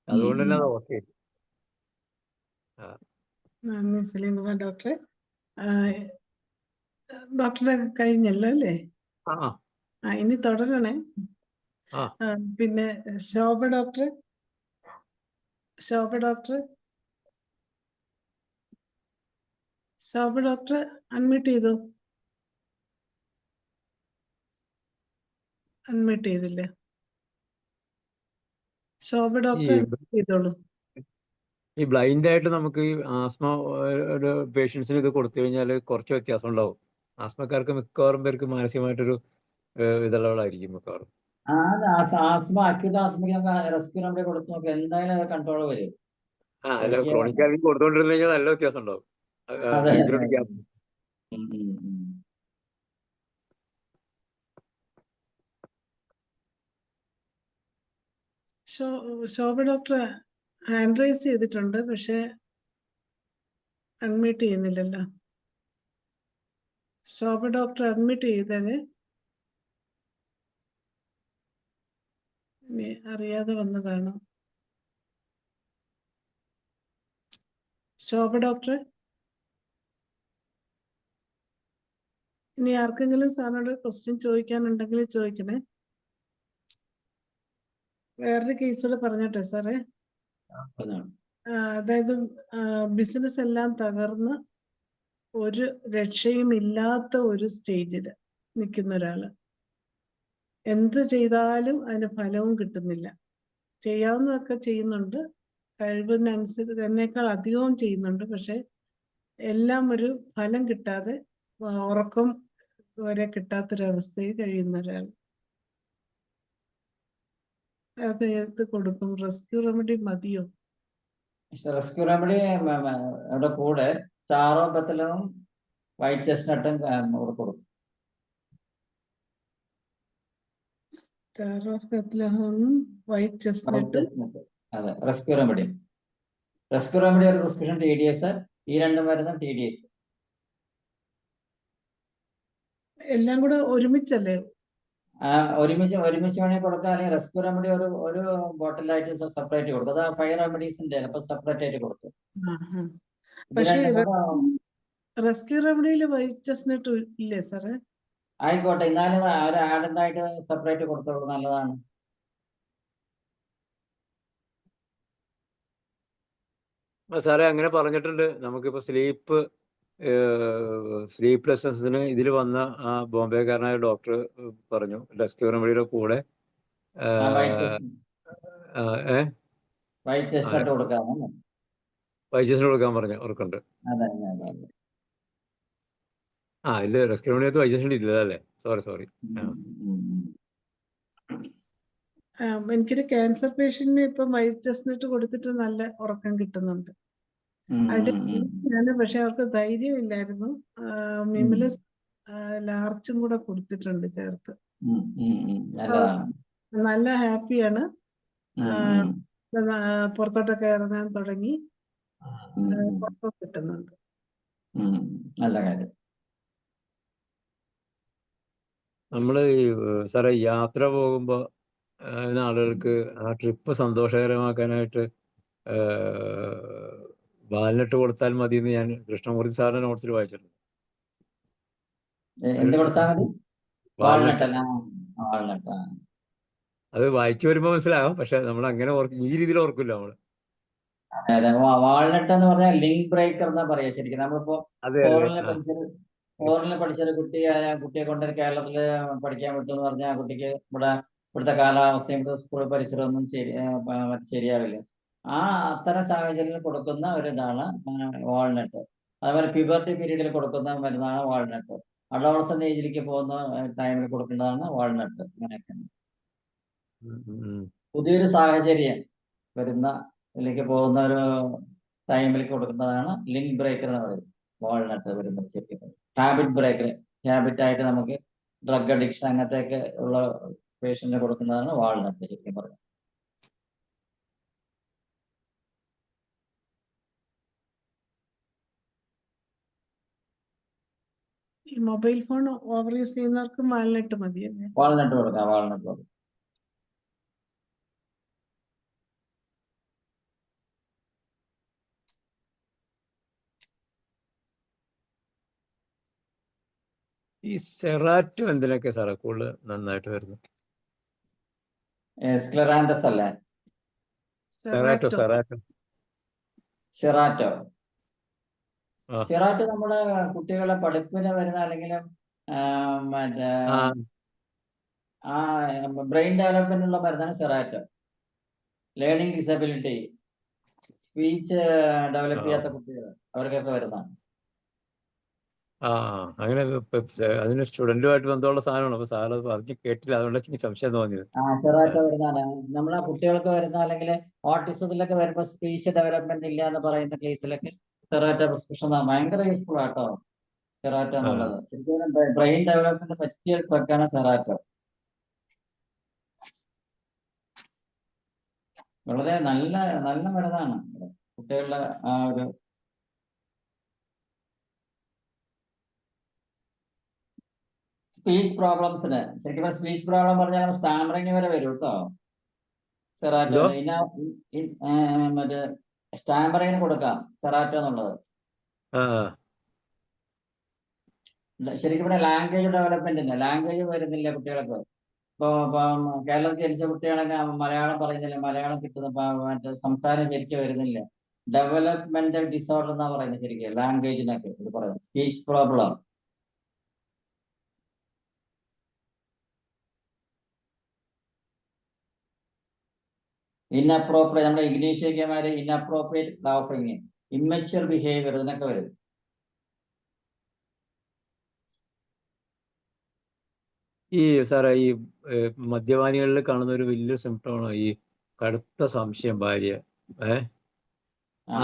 ഉം. അതുകൊണ്ട് തന്നെ ഉം. അത് ഓക്കെ. നന്ദി സലീം ഡോക്ടറെ. ഡോക്ടറുടെ കഴിഞ്ഞല്ലോ അല്ലേ? ആ ഇനി തുടരണേ. ആ പിന്നെ ശോഭ ഡോക്ടർ അൺമ്യൂട്ട് ചെയ്തു. അൺമ്യൂട്ട് ചെയ്തില്ല. ശോഭ ഈ ഡോക്ടർ ചെയ്തോളൂ. ഈ ബ്ലൈൻഡ് ആയിട്ട് നമുക്ക് ഈ ആസ്മ പേഷ്യൻസിന് ഇത് കൊടുത്തു കഴിഞ്ഞാൽ കുറച്ച് വ്യത്യാസം ഉണ്ടാവും. ആസ്മക്കാർക്ക് മിക്കവാറും പേർക്ക് മാനസികമായിട്ടൊരു ഇതുള്ളവളായിരിക്കും മിക്കവാറും. ആസ്മ അക്യൂട്ട് ആസ്മയ്ക്ക് നമുക്ക് റെസ്ക്യൂറബിൾ കൊടുത്ത് നോക്കി എന്തായാലും അത് കൺട്രോൾ വരും. അല്ല, ക്രോണിക് ആണെങ്കിൽ കൊടുത്തോണ്ടിരുന്നു കഴിഞ്ഞാൽ നല്ല വ്യത്യാസം ഉണ്ടാവും. അതെ ഭയങ്കര ഒരു ഗ്യാപ്പ്. ശോഭ ഡോക്ടർ ഹാൻഡ് റൈസ് ചെയ്തിട്ടുണ്ട്, പക്ഷെ അൺമ്യൂട്ട് ചെയ്യുന്നില്ലല്ലോ. ശോഭ ഡോക്ടർ അൺമ്യൂട്ട് ചെയ്തേനെ. ഇനി അറിയാതെ വന്നതാണോ? ശോഭ ഡോക്ടർ, ഇനി ആർക്കെങ്കിലും സാറിനോട് ക്വസ്റ്റ്യൻ ചോദിക്കാനുണ്ടെങ്കിൽ ചോദിക്കണേ. വേറൊരു കേസോട് പറഞ്ഞോട്ടെ സാറേ. അതായത് ബിസിനസ് എല്ലാം തകർന്ന് ഒരു രക്ഷയും ഇല്ലാത്ത ഒരു സ്റ്റേജിൽ നിൽക്കുന്ന ഒരാള്. എന്ത് ചെയ്താലും അതിന് ഫലവും കിട്ടുന്നില്ല. ചെയ്യാവുന്നതൊക്കെ ചെയ്യുന്നുണ്ട്, കഴിവിനനുസരിച്ച് എന്നേക്കാൾ അധികവും ചെയ്യുന്നുണ്ട്, പക്ഷെ എല്ലാം ഒരു ഫലം കിട്ടാതെ ഉറക്കം വരെ കിട്ടാത്തൊരവസ്ഥയിൽ കഴിയുന്ന ഒരാൾ. അത് ഏത് കൊടുക്കും? റെസ്ക്യൂ റെമഡി മതിയോ? റെസ്ക്യൂ റെമഡി അവിടെ കൂടെ ചാറോ ബത്തലും വൈറ്റ് ചെസ്റ്റ്നട്ടും കൂടെ കൊടുക്കും. സ്റ്റാർ ഓഫ് ബെത്ലഹേമും വൈറ്റ് ചെസ്റ്റ്നട്ടും. അതെ, റെസ്ക്യൂ റെമഡി ഒരു പ്രിസ്ക്രിപ്ഷൻ TDS, ഈ രണ്ടും മരുന്ന് TDS എല്ലാം കൂടെ ഒരുമിച്ചല്ലേ? ഒരുമിച്ച് വേണമെങ്കിൽ കൊടുക്കാം, അല്ലെങ്കിൽ റെസ്ക്യൂ റെമഡി ഒരു ബോട്ടിലായിട്ട് സെപ്പറേറ്റ് കൊടുക്കും. അത് 5 റെമഡീസിന്റെ അപ്പൊ സെപ്പറേറ്റ് ആയിട്ട് കൊടുക്കും. പക്ഷേ റെസ്ക്യൂ റെമഡിയിൽ വൈറ്റ് ചെസ്റ്റ്നട്ട് ഇല്ലേ സാറേ? ആയിക്കോട്ടെ, എന്നാലും ഒരു ആഡായിട്ട് സെപ്പറേറ്റ് കൊടുത്തോളൂ, നല്ലതാണ്. സാറേ അങ്ങനെ പറഞ്ഞിട്ടുണ്ട്. നമുക്കിപ്പോ സ്ലീപ്ലെസ്നെസ്സിന് ഇതിൽ വന്ന ആ ബോംബെക്കാരനായ ഡോക്ടർ പറഞ്ഞു റെസ്ക്യൂ റെമഡിയുടെ കൂടെ വൈറ്റ് ചെസ്റ്റ്നട്ട് കൊടുക്കാം. വൈദ്യസിന് കൊടുക്കാൻ പറഞ്ഞു ഓർക്കുണ്ട്. അതെ. ഇല്ല, റെസ്ക്യൂ റെമഡിയകത്ത് വൈദ്യസിന് ഇല്ല അല്ലേ? സോറി. എനിക്കൊരു ക്യാൻസർ പേഷ്യന്റിന് ഇപ്പം വൈറ്റ് ചെസ്റ്റ്നട്ട് കൊടുത്തിട്ട് നല്ല ഉറക്കം കിട്ടുന്നുണ്ട്. അതിന്റെ പക്ഷെ അവർക്ക് ധൈര്യമില്ലായിരുന്നു. മിമിലസ് ലാർച്ചും കൂടെ കൊടുത്തിട്ടുണ്ട് ചേർത്ത്. നല്ല ഹാപ്പിയാണ്. പുറത്തോട്ടൊക്കെ ഇറങ്ങാൻ തുടങ്ങി, ഉറക്കം കിട്ടുന്നുണ്ട്. നല്ല കാര്യം. നമ്മള് സാറേ യാത്ര പോകുമ്പോൾ ആളുകൾക്ക് ആ ട്രിപ്പ് സന്തോഷകരമാക്കാനായിട്ട് വാൽനട്ട് കൊടുത്താൽ മതി എന്ന് ഞാൻ കൃഷ്ണമൂർത്തി സാറിന്റെ നോട്ട്സിൽ വായിച്ചിട്ടുണ്ട്. എന്ത് കൊടുത്താൽ മതി? Walnut walnut. അല്ല, വാൾനട്ട്. അത് വായിച്ചു വരുമ്പോൾ മനസ്സിലാകും, പക്ഷെ നമ്മൾ അങ്ങനെ ഈ രീതിയിൽ ഓർക്കില്ല നമ്മള്. അതെ, വാൾനട്ട് എന്ന് പറഞ്ഞാൽ ലിങ്ക് ബ്രേക്കർ എന്നാ പറയാ ശരിക്കും. നമ്മളിപ്പോ അതെ അതെ. ഫോറിനിൽ പഠിച്ചൊരു കുട്ടിയെ കൊണ്ട് കേരളത്തില് പഠിക്കാൻ പറ്റുമെന്ന് പറഞ്ഞാൽ ആ കുട്ടിക്ക് ഇവിടുത്തെ കാലാവസ്ഥയും സ്കൂൾ പരിസരമൊന്നും മറ്റ് ശരിയാവില്ല. അത്തരം സാഹചര്യത്തിൽ കൊടുക്കുന്ന ഒരു ഇതാണ് വാൾനട്ട്. അതുപോലെ പ്യൂബർട്ടി പീരീഡിൽ കൊടുക്കുന്ന മരുന്നാണ് വാൾനട്ട്. അഡോളസന്റ് ഏജിലേക്ക് പോകുന്ന ടൈമിൽ കൊടുക്കേണ്ടതാണ് വാൾനട്ട്. അങ്ങനെയൊക്കെയാണ്. പുതിയൊരു സാഹചര്യം വരുന്ന ഇതിലേക്ക് പോകുന്ന ഒരു ടൈമിൽ കൊടുക്കുന്നതാണ് ലിങ്ക് ബ്രേക്കർ എന്ന് പറയുന്നത്. വാൾനട്ട് വരുന്നത് ശരിക്കും ഹാബിറ്റ് ബ്രേക്കർ. ഹാബിറ്റായിട്ട് നമുക്ക് ഡ്രഗ് അഡിക്ഷൻ അങ്ങനത്തെയൊക്കെ ഉള്ള പേഷ്യന്റിന് കൊടുക്കുന്നതാണ് വാൾനട്ട് ശരിക്കും പറയുന്നത്. ഈ മൊബൈൽ ഫോൺ ഓവർ യൂസ് ചെയ്യുന്നവർക്ക് വാൾനട്ട് മതിയല്ലേ? വാൾനട്ട് കൊടുക്കാം, വാൾനട്ട് കൊടുക്കാം. ഈ സെറാറ്റോ എന്തിനൊക്കെ സാറേ കൂടുതൽ നന്നായിട്ട് വരുന്നത്? സ്ക്ലെറാൻഡസ് അല്ലേ? സെറാറ്റോ സെറാറ്റോ. സിറാറ്റോ. ആ സിറാറ്റോ നമ്മുടെ കുട്ടികളെ പഠിപ്പിന് വരുന്ന അല്ലെങ്കിൽ മറ്റേ ആ ബ്രെയിൻ ഡെവലപ്മെന്റിനുള്ള മരുന്നാണ് സിറാറ്റോ. ലേണിംഗ് ഡിസബിലിറ്റി, സ്പീച്ച് ഡെവലപ്പ് ചെയ്യാത്ത കുട്ടികൾ അവർക്കൊക്കെ വരുന്നതാണ്. ആ അങ്ങനെ അതിന് സ്റ്റുഡന്റുമായിട്ട് ബന്ധമുള്ള സാധനമാണ്. അപ്പൊ സാറ് പറഞ്ഞ് കേട്ടില്ല, അതുകൊണ്ട് എനിക്ക് സംശയം തോന്നിയത്. സിറാറ്റോ വരുന്നതാണ് നമ്മളെ കുട്ടികൾക്ക് വരുന്ന, അല്ലെങ്കിൽ ഓട്ടിസത്തിലൊക്കെ വരുമ്പോൾ സ്പീച്ച് ഡെവലപ്മെന്റ് ഇല്ല എന്ന് പറയുന്ന കേസിലൊക്കെ സിറാറ്റോ പ്രിസ്ക്രിപ്ഷൻ ഭയങ്കര യൂസ്ഫുൾ ആട്ടോ. സിറാറ്റോ എന്നുള്ളത് ശരിക്കും ബ്രെയിൻ ഡെവലപ്മെന്റ് പറ്റിയ ട്രക്കാണ് സിറാറ്റോ. വളരെ നല്ല നല്ല മരുന്നാണ് കുട്ടികളുടെ ആ ഒരു സ്പീച്ച് പ്രോബ്ലംസിന്. ശരിക്കും സ്പീച്ച് പ്രോബ്ലം പറഞ്ഞാൽ സ്റ്റാമറിങ് വരെ വരും കേട്ടോ സെറാറ്റോ. മറ്റേ സ്റ്റാമറിങ്ങിന് കൊടുക്കാം സെറാറ്റോ എന്നുള്ളത്. ശരിക്കും ഇവിടെ ലാംഗ്വേജ് ഡെവലപ്മെന്റ് ഇല്ല, ലാംഗ്വേജ് വരുന്നില്ല കുട്ടികൾക്ക്. ഇപ്പൊ കേരളത്തിൽ ജനിച്ച കുട്ടിയാണെങ്കിൽ മലയാളം പറയുന്നില്ല, മലയാളം കിട്ടുന്ന മറ്റേ സംസാരം ശരിക്കും വരുന്നില്ല. ഡെവലപ്മെന്റൽ ഡിസോർഡർ എന്നാ പറയുന്നത് ശരിക്കും ലാംഗ്വേജിനൊക്കെ ഇത് പറയുന്നത്. Speech problem. ഇൻഅപ്രോപ്രിയേറ്റ്, നമ്മുടെ ഇഗ്നീഷ്യമാര് ഇൻഅപ്രോപ്രിയേറ്റ് ലാഫിങ്, ഇമ്മച്വർ ബിഹേവിയർ, ഇതിനൊക്കെ വരും. ഈ സാറേ ഈ മദ്യപാനികളിൽ കാണുന്ന ഒരു വലിയ സിംറ്റമാണ് ഈ കടുത്ത സംശയം ഭാര്യ.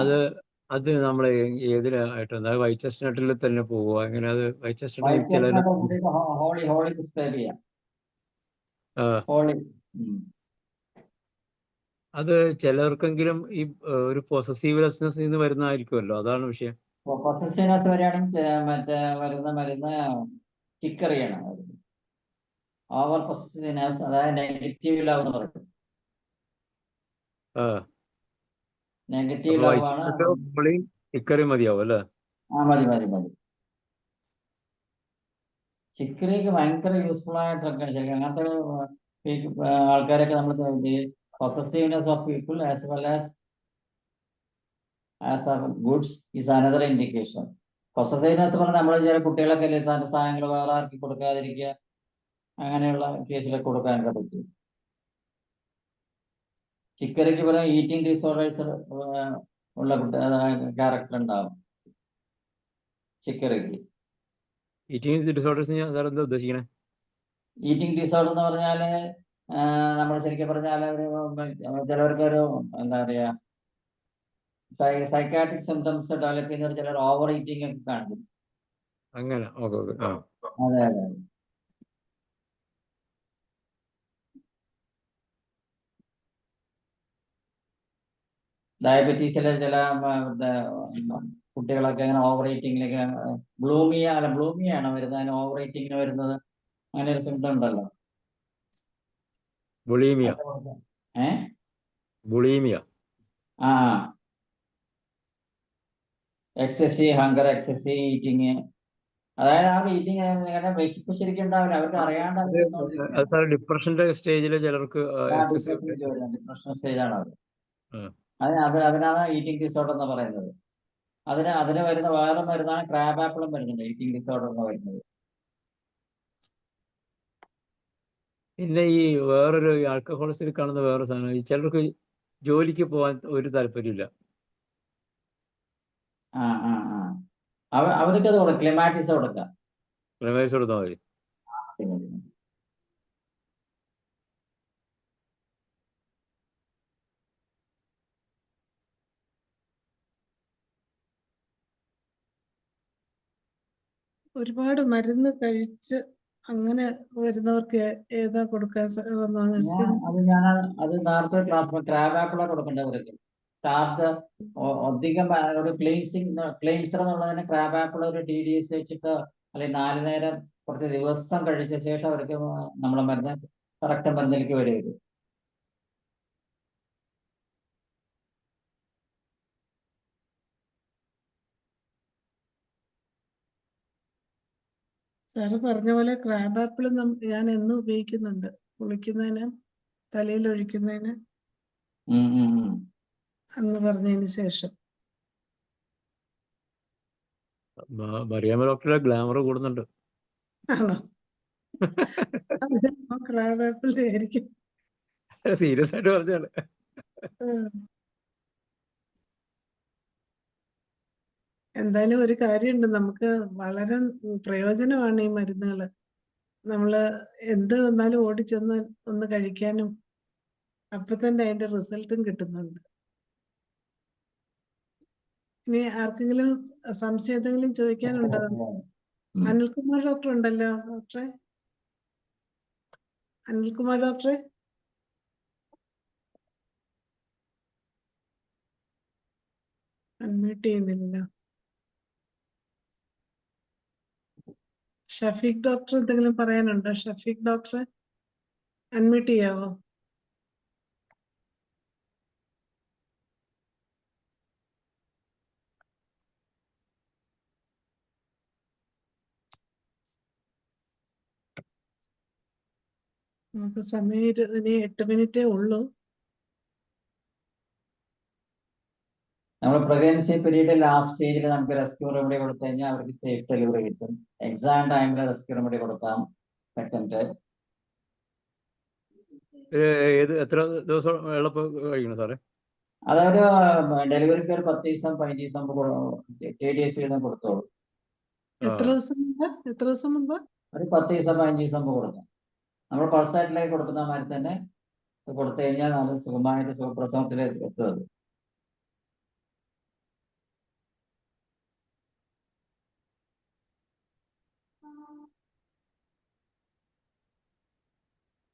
അത് നമ്മൾ ഏതിനായിട്ട് വൈറ്റ് തന്നെ പോവുക എങ്ങനെ? അത് വൈറ്റ് ഹോളി പ്രിസ്ക്രൈബ് ചെയ്യാം. ഹോളി. അത് ചിലർക്കെങ്കിലും ഈ ഒരു പൊസസീവ്നെസ് നിന്ന് വരുന്നതായിരിക്കുമല്ലോ, അതാണ് വിഷയം. പൊസസീവ്നെസ് വരികയാണെങ്കിൽ മറ്റേ വരുന്ന മരുന്ന് ചിക്കറിയാണ്. ഓവർ പൊസസീവ്നെസ്, അതായത് നെഗറ്റീവ് ലവ് എന്ന് പറയും. നെഗറ്റീവ് ലവ് ആണ്. ചിക്കറി മതിയാവും അല്ലേ? മതി. ചിക്കറിയൊക്കെ ഭയങ്കര യൂസ്ഫുൾ ആയ ഡ്രഗാണ് ശരിക്കും. അങ്ങനത്തെ ആൾക്കാരൊക്കെ നമ്മൾ possessiveness of people as well as goods is another indication. Possessiveness പറഞ്ഞാൽ നമ്മൾ ചില കുട്ടികളൊക്കെ തന്റെ സാധനങ്ങൾ വേറെ ആർക്ക് കൊടുക്കാതിരിക്കുക, അങ്ങനെയുള്ള കേസിലൊക്കെ കൊടുക്കാനൊക്കെ പറ്റും. ചിക്കറിക്ക് പറയാം ഈറ്റിംഗ് ഡിസോർഡേഴ്സ് ഉള്ള ക്യാരക്ടർ ഉണ്ടാവും ചിക്കറിക്ക്. ഈറ്റിംഗ് ഡിസോർഡേഴ്സ് എന്താ ഉദ്ദേശിക്കണേ? ഈറ്റിംഗ് ഡിസോർഡർ എന്ന് പറഞ്ഞാല് നമ്മൾ ശരിക്കും പറഞ്ഞാൽ ചിലവർക്ക് ഒരു എന്താ പറയാ സൈക്കാട്രിക് സിംറ്റംസ് ഡെവലപ്പ് ചെയ്യുന്നവർ ചിലർ ഓവർ ഈറ്റിംഗ് ഒക്കെ കാണിക്കും. അങ്ങനെ അതെ. ഡയബറ്റീസിലെ ചില കുട്ടികളൊക്കെ അങ്ങനെ ഓവർ ഈറ്റിംഗിലേക്ക് ബ്ലൂമിയാണ് വരുന്നത്. അതിന് ഓവർ ഈറ്റിംഗിന് വരുന്നത് അങ്ങനെ ഒരു സിംറ്റം ഉണ്ടല്ലോ, bulimia. Excessive hunger, excessive eating, അതായത് ആ മീറ്റിംഗ് നിങ്ങളുടെ വിശപ്പ് ശരിക്കും ഉണ്ടാവില്ല, അവർക്ക് അറിയാണ്ട് അവർ അത് തിന്നോണ്ടിരിക്കുകയാണ്. സാർ ഡിപ്രഷന്റെ സ്റ്റേജിൽ ചിലർക്ക് ആ എക്സസൈസ് ഡിപ്രഷനിലേക്ക് വരുന്നത്, ഡിപ്രഷൻ സ്റ്റേജാണ് അവർ. ആ. അതിനാണ് ഈറ്റിംഗ് ഡിസോർഡർ എന്ന് പറയുന്നത്. അതിന് വരുന്ന വേറെ മരുന്നാണ് ക്രാബ് ആപ്പിളും വരുന്നുണ്ട് ഈറ്റിംഗ് ഡിസോർഡർ എന്ന് വരുന്നത്. പിന്നെ ഈ വേറൊരു ആൽക്കഹോളിസിൽ കാണുന്ന വേറെ സാധനം, ഈ ചിലർക്ക് ജോലിക്ക് പോകാൻ ഒരു താല്പര്യമില്ല. അവർക്ക് അത് കൊടുക്കാം, ക്ലിമാറ്റിസ് കൊടുക്കാം. ക്ലെമേഴ്സ് കൊടുത്താൽ മതി. ഒരുപാട് മരുന്ന് കഴിച്ച് അങ്ങനെ വരുന്നവർക്ക് ഏതാ കൊടുക്കാൻ അത് നേരത്തെ ക്ലാസ് ക്രാബ് ആപ്പിളാ കൊടുക്കേണ്ടവർക്ക്. സ്റ്റാർട്ട് അധികം ഒരു ക്ലീൻസർ എന്നുള്ളതിന് ക്രാബ് ആപ്പിൾ ഒരു TDS വെച്ചിട്ട് അല്ലെങ്കിൽ 4 നേരം കുറച്ച് ദിവസം കഴിച്ച ശേഷം അവർക്ക് നമ്മളെ മരുന്ന് കറക്റ്റ് മരുന്നിലേക്ക് വരും. സാറ് പറഞ്ഞ പോലെ ക്രാബ് ആപ്പിൾ ഞാൻ എന്നും ഉപയോഗിക്കുന്നുണ്ട്, കുളിക്കുന്നതിന്, തലയിൽ ഒഴിക്കുന്നതിന് എന്ന് പറഞ്ഞതിന് ശേഷം. മറിയാമ്മ ഡോക്ടറെ ഗ്ലാമർ കൂടുന്നുണ്ട്. ആണോ? ക്രാബ് ആപ്പിളിന്റെ ആയിരിക്കും. സീരിയസ് ആയിട്ട് പറഞ്ഞാണ്. എന്തായാലും ഒരു കാര്യമുണ്ട്, നമുക്ക് വളരെ പ്രയോജനമാണ് ഈ മരുന്നുകൾ. നമ്മള് എന്ത് വന്നാലും ഓടിച്ചെന്ന് ഒന്ന് കഴിക്കാനും അപ്പൊ തന്നെ അതിന്റെ റിസൾട്ടും കിട്ടുന്നുണ്ട്. ഇനി ആർക്കെങ്കിലും സംശയം എന്തെങ്കിലും ചോദിക്കാനുണ്ടോ? അനിൽകുമാർ ഡോക്ടർ ഉണ്ടല്ലോ. ഡോക്ടറെ, അനിൽകുമാർ ഡോക്ടറെ, അൺമ്യൂട്ട് ചെയ്യുന്നില്ലല്ലോ. ഷഫീഖ് ഡോക്ടർ എന്തെങ്കിലും പറയാനുണ്ടോ? ഷഫീഖ് ഡോക്ടറെ അൺമ്യൂട്ട് ചെയ്യാവോ? നമുക്ക് സമയം ഇനി 8 മിനിറ്റേ ഉള്ളൂ. നമ്മൾ പ്രഗ്നൻസി പീരീഡ് ലാസ്റ്റ് സ്റ്റേജിൽ നമുക്ക് റെസ്ക്യൂ റെമഡി കൊടുത്തു കഴിഞ്ഞാൽ അവർക്ക് സേഫ് ഡെലിവറി കിട്ടും. എക്സാം ടൈമിൽ റെസ്ക്യൂ റെമഡി കൊടുക്കാം. സെക്കൻഡ് എത്ര ദിവസം എളുപ്പം കഴിക്കണം സാറേ? അതൊരു ഡെലിവറിക്ക് ഒരു 10 ദിവസം 15 ദിവസം TDS കൊടുത്തോളൂ. എത്ര ദിവസം മുമ്പ്? ഒരു 10 ദിവസം 15 ദിവസം കൊടുക്കാം. നമ്മൾ പൾസായിട്ടിലേക്ക് കൊടുക്കുന്ന മാതിരി തന്നെ കൊടുത്തു കഴിഞ്ഞാൽ നമ്മൾ സുഖമായിട്ട് സുഖപ്രസവത്തിലേക്ക് എത്തുന്നത്.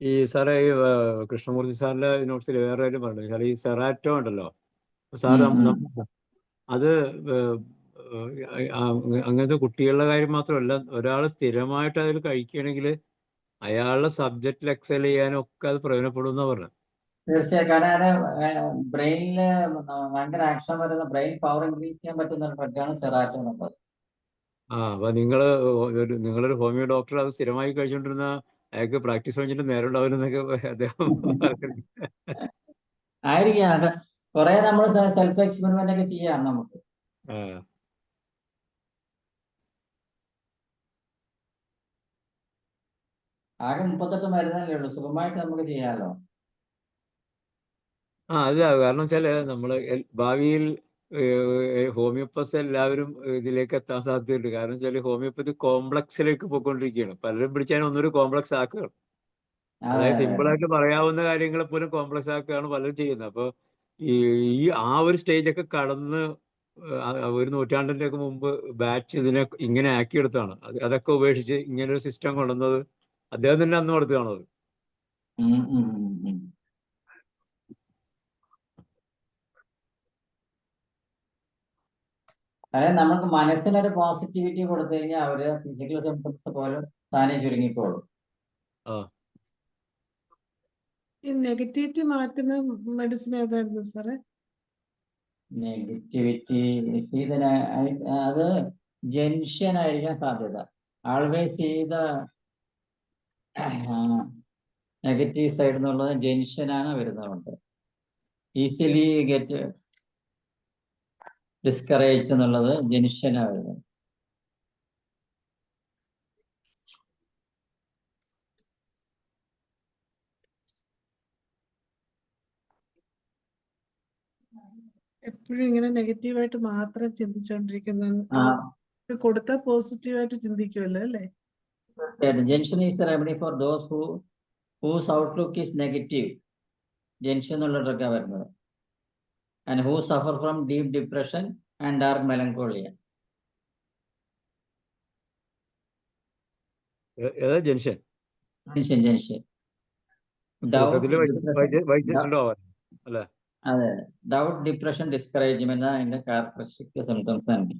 ഈ സാറേ ഈ കൃഷ്ണമൂർത്തി സാറിന്റെ നോട്ട്സിൽ വേറെ കാര്യം പറഞ്ഞു. സാർ ഈ സെറാറ്റോ ഉണ്ടല്ലോ സാർ, അത് അങ്ങനത്തെ കുട്ടികളുടെ കാര്യം മാത്രമല്ല, ഒരാൾ സ്ഥിരമായിട്ട് അതിൽ കഴിക്കുകയാണെങ്കിൽ അയാളുടെ സബ്ജക്റ്റിൽ എക്സൽ ചെയ്യാനും ഒക്കെ അത് പ്രയോജനപ്പെടും പറഞ്ഞു. തീർച്ചയായും, കാരണം ബ്രെയിനില് ഭയങ്കര ആക്ഷൻ വരുന്ന, ബ്രെയിൻ പവർ ഇൻക്രീസ് ചെയ്യാൻ പറ്റുന്ന ഒരു ഡ്രഗാണ് സെറാറ്റോ എന്നുള്ളത്. അപ്പൊ നിങ്ങളൊരു ഹോമിയോ ഡോക്ടർ അത് സ്ഥിരമായി കഴിച്ചുകൊണ്ടിരുന്ന അയാൾക്ക് പ്രാക്ടീസ് കഴിഞ്ഞിട്ട് നേരം ഉണ്ടാവില്ലെന്നൊക്കെ അദ്ദേഹം ആയിരിക്കാം. കുറെ നമ്മൾ സെൽഫ് എക്സ്പെരിമെന്റ് ഒക്കെ ചെയ്യാം നമുക്ക്. ആകെ 38 മരുന്നല്ലേ ഉള്ളൂ, സുഖമായിട്ട് നമുക്ക് ചെയ്യാമല്ലോ. അല്ല, കാരണം വെച്ചാല് നമ്മള് ഭാവിയിൽ ഹോമിയോപ്പതി എല്ലാവരും ഇതിലേക്ക് എത്താൻ സാധ്യതയുണ്ട്. കാരണം വെച്ചാൽ ഹോമിയോപ്പതി കോംപ്ലക്സിലേക്ക് പോയിക്കൊണ്ടിരിക്കുകയാണ്. പലരും പിടിച്ചാൽ ഒന്നൊരു കോംപ്ലക്സ് ആക്കുകയാണ്. അതായത് സിമ്പിളായിട്ട് പറയാവുന്ന കാര്യങ്ങളെ പോലും കോംപ്ലക്സ് ആക്കുകയാണ് പലരും ചെയ്യുന്നത്. അപ്പോൾ ആ ഒരു സ്റ്റേജൊക്കെ കടന്ന് ഒരു നൂറ്റാണ്ടിന്റെ ഒക്കെ മുമ്പ് ബാച്ച് ഇതിനെ ഇങ്ങനെ ആക്കിയെടുത്താണ്. അതൊക്കെ ഉപേക്ഷിച്ച് ഇങ്ങനെ ഒരു സിസ്റ്റം കൊണ്ടുവന്നത് അദ്ദേഹം തന്നെ അന്ന് കൊടുത്തതാണത്. അതായത് നമുക്ക് മനസ്സിനൊരു പോസിറ്റിവിറ്റി കൊടുത്തു കഴിഞ്ഞാൽ അവര് ഫിസിക്കൽ സിംറ്റംസ് പോലും താനെ ചുരുങ്ങിക്കോളും. ഈ നെഗറ്റിവിറ്റി മാറ്റുന്ന മെഡിസിൻ ഏതായിരുന്നു സാറേ? നെഗറ്റിവിറ്റി അത് ജംഗ്ഷൻ ആയിരിക്കാൻ സാധ്യത. Always see the negative side എന്നുള്ളത് ജംഗ്ഷനാണ് വരുന്നതുകൊണ്ട്. ഈസിലി ഗെറ്റ് ഡിസ്കറേജ് എന്നുള്ളത് ജംഗ്ഷനാണ് വരുന്നത്. എപ്പോഴും ഇങ്ങനെ നെഗറ്റീവായിട്ട് മാത്രം ചിന്തിച്ചുകൊണ്ടിരിക്കുന്ന ആ, കൊടുത്താൽ പോസിറ്റീവായിട്ട് ചിന്തിക്കുമല്ലോ അല്ലേ? Gentian is a remedy for those whose outlook is negative. Gentian എന്നുള്ളതൊക്കെ വരുന്നത്. And who suffer from deep depression and dark melancholia. ഏതാ ജംഗ്ഷൻ? ജംഗ്ഷൻ തുടക്കത്തില് വായിച്ചിട്ടുണ്ടോ അല്ലെ? അതെ. ഡൗട്ട്, ഡിപ്രഷൻ, ഡിസ്കറേജ്മെന്റ് അതിന്റെ ക്യാരക്ടറിസ്റ്റിക് സിംറ്റംസ് ആണ്.